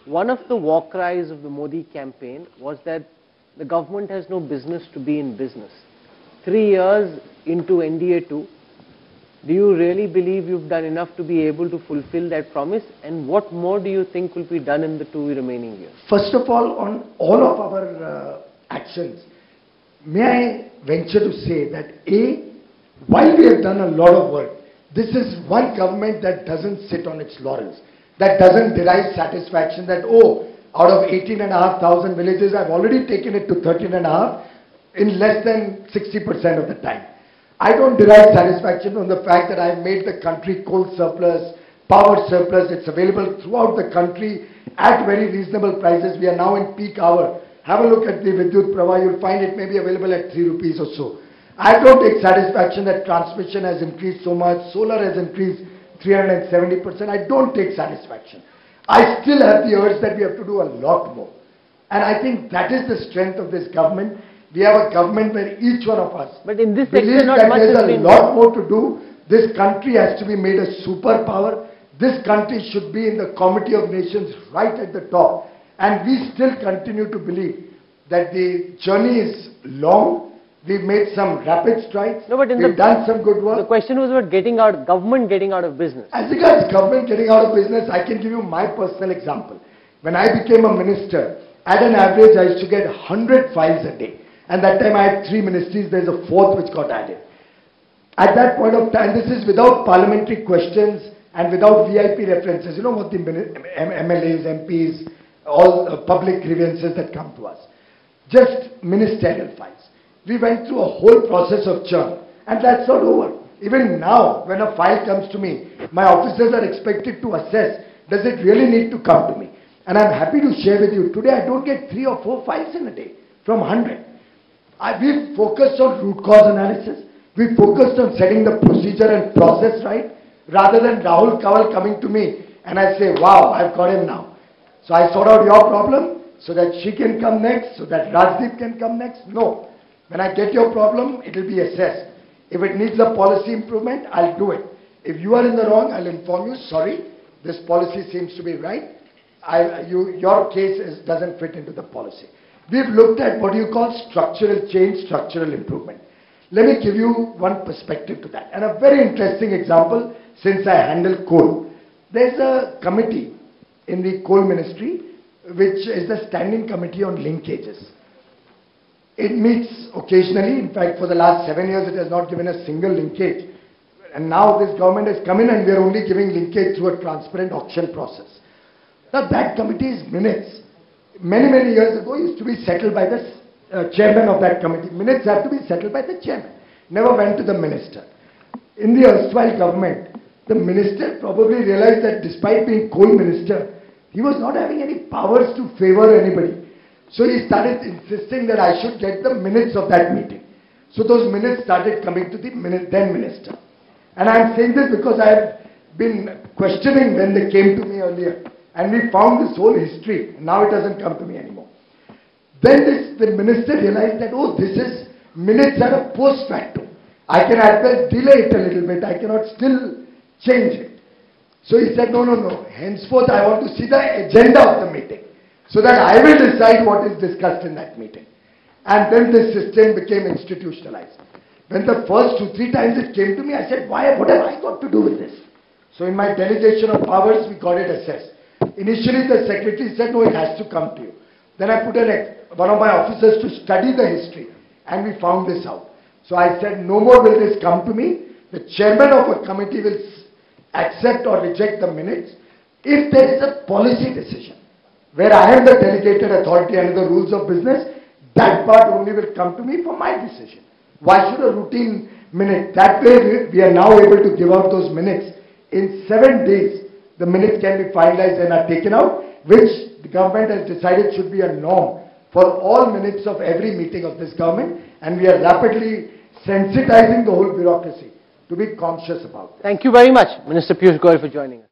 one of the war cries of the Modi campaign was that the government has no business to be in business. 3 years into NDA 2, Do you really believe you've done enough to be able to fulfill that promise? And what more do you think will be done in the 2 remaining years?
First of all, on all of our actions, may I venture to say that while we have done a lot of work, this is one government that doesn't sit on its laurels, that doesn't derive satisfaction that, oh, out of 18,500 villages, I've already taken it to 13,500 in less than 60% of the time. I don't derive satisfaction from the fact that I've made the country coal surplus, power surplus. It's available throughout the country at very reasonable prices. We are now in peak hour. Have a look at the Vidyut Prabha. You'll find it may be available at 3 rupees or so. I don't take satisfaction that transmission has increased so much, solar has increased 370%. I don't take satisfaction. I still have the urge that we have to do a lot more. And I think that is the strength of this government. We have a government where each one of us
but in this
believes
sector, not
that
much
there's
has
a
been
lot more to do. This country has to be made a superpower. This country should be in the Committee of Nations right at the top. And we still continue to believe that the journey is long. We've made some rapid strides.
No, but
we've done some good work.
The question was about government getting out of business.
As regards government getting out of business, I can give you my personal example. When I became a minister, at an average, I used to get 100 files a day. And that time I had 3 ministries, there's a 4th which got added. At that point of time, this is without parliamentary questions and without VIP references. You know what the MLAs, MPs, all public grievances that come to us. Just ministerial files. We went through a whole process of churn, and that's not over. Even now, when a file comes to me, my officers are expected to assess, does it really need to come to me? And I'm happy to share with you, today I don't get 3 or 4 files in a day from 100. We've focused on root cause analysis. We focused on setting the procedure and process right, rather than Rahul Kanwal coming to me and I say, wow, I've got him now. So I sort out your problem so that she can come next, so that Rajdeep can come next. No. When I get your problem, it will be assessed. If it needs a policy improvement, I'll do it. If you are in the wrong, I'll inform you, sorry, this policy seems to be right. Your case doesn't fit into the policy. We've looked at what you call structural change, structural improvement. Let me give you one perspective to that. And a very interesting example, since I handle coal. There's a committee in the coal ministry, which is the standing committee on linkages. It meets occasionally. In fact, for the last 7 years, it has not given a single linkage. And now this government has come in and we are only giving linkage through a transparent auction process. Now that committee's minutes, many years ago, used to be settled by the chairman of that committee. Minutes have to be settled by the chairman. Never went to the minister. In the erstwhile government, the minister probably realized that despite being coal minister, he was not having any powers to favor anybody. So he started insisting that I should get the minutes of that meeting. So those minutes started coming to the then minister. And I am saying this because I have been questioning when they came to me earlier. And we found this whole history. Now it doesn't come to me anymore. Then the minister realized that, oh, this is minutes are a post facto. I can at best delay it a little bit. I cannot still change it. So he said, no. Henceforth, I want to see the agenda of the meeting, so that I will decide what is discussed in that meeting. And then this system became institutionalized. When the first 2-3 times it came to me, I said, what have I got to do with this? So in my delegation of powers, we got it assessed. Initially, the secretary said, no, it has to come to you. Then I put one of my officers to study the history, and we found this out. So I said, no more will this come to me. The chairman of a committee will accept or reject the minutes if there is a policy decision, where I am the delegated authority under the rules of business. That part only will come to me for my decision. Why should a routine minute? That way we are now able to give out those minutes. In 7 days, the minutes can be finalized and are taken out, which the government has decided should be a norm for all minutes of every meeting of this government. And we are rapidly sensitizing the whole bureaucracy to be conscious about this.
Thank you very much, Minister Piyush Goyal, for joining us.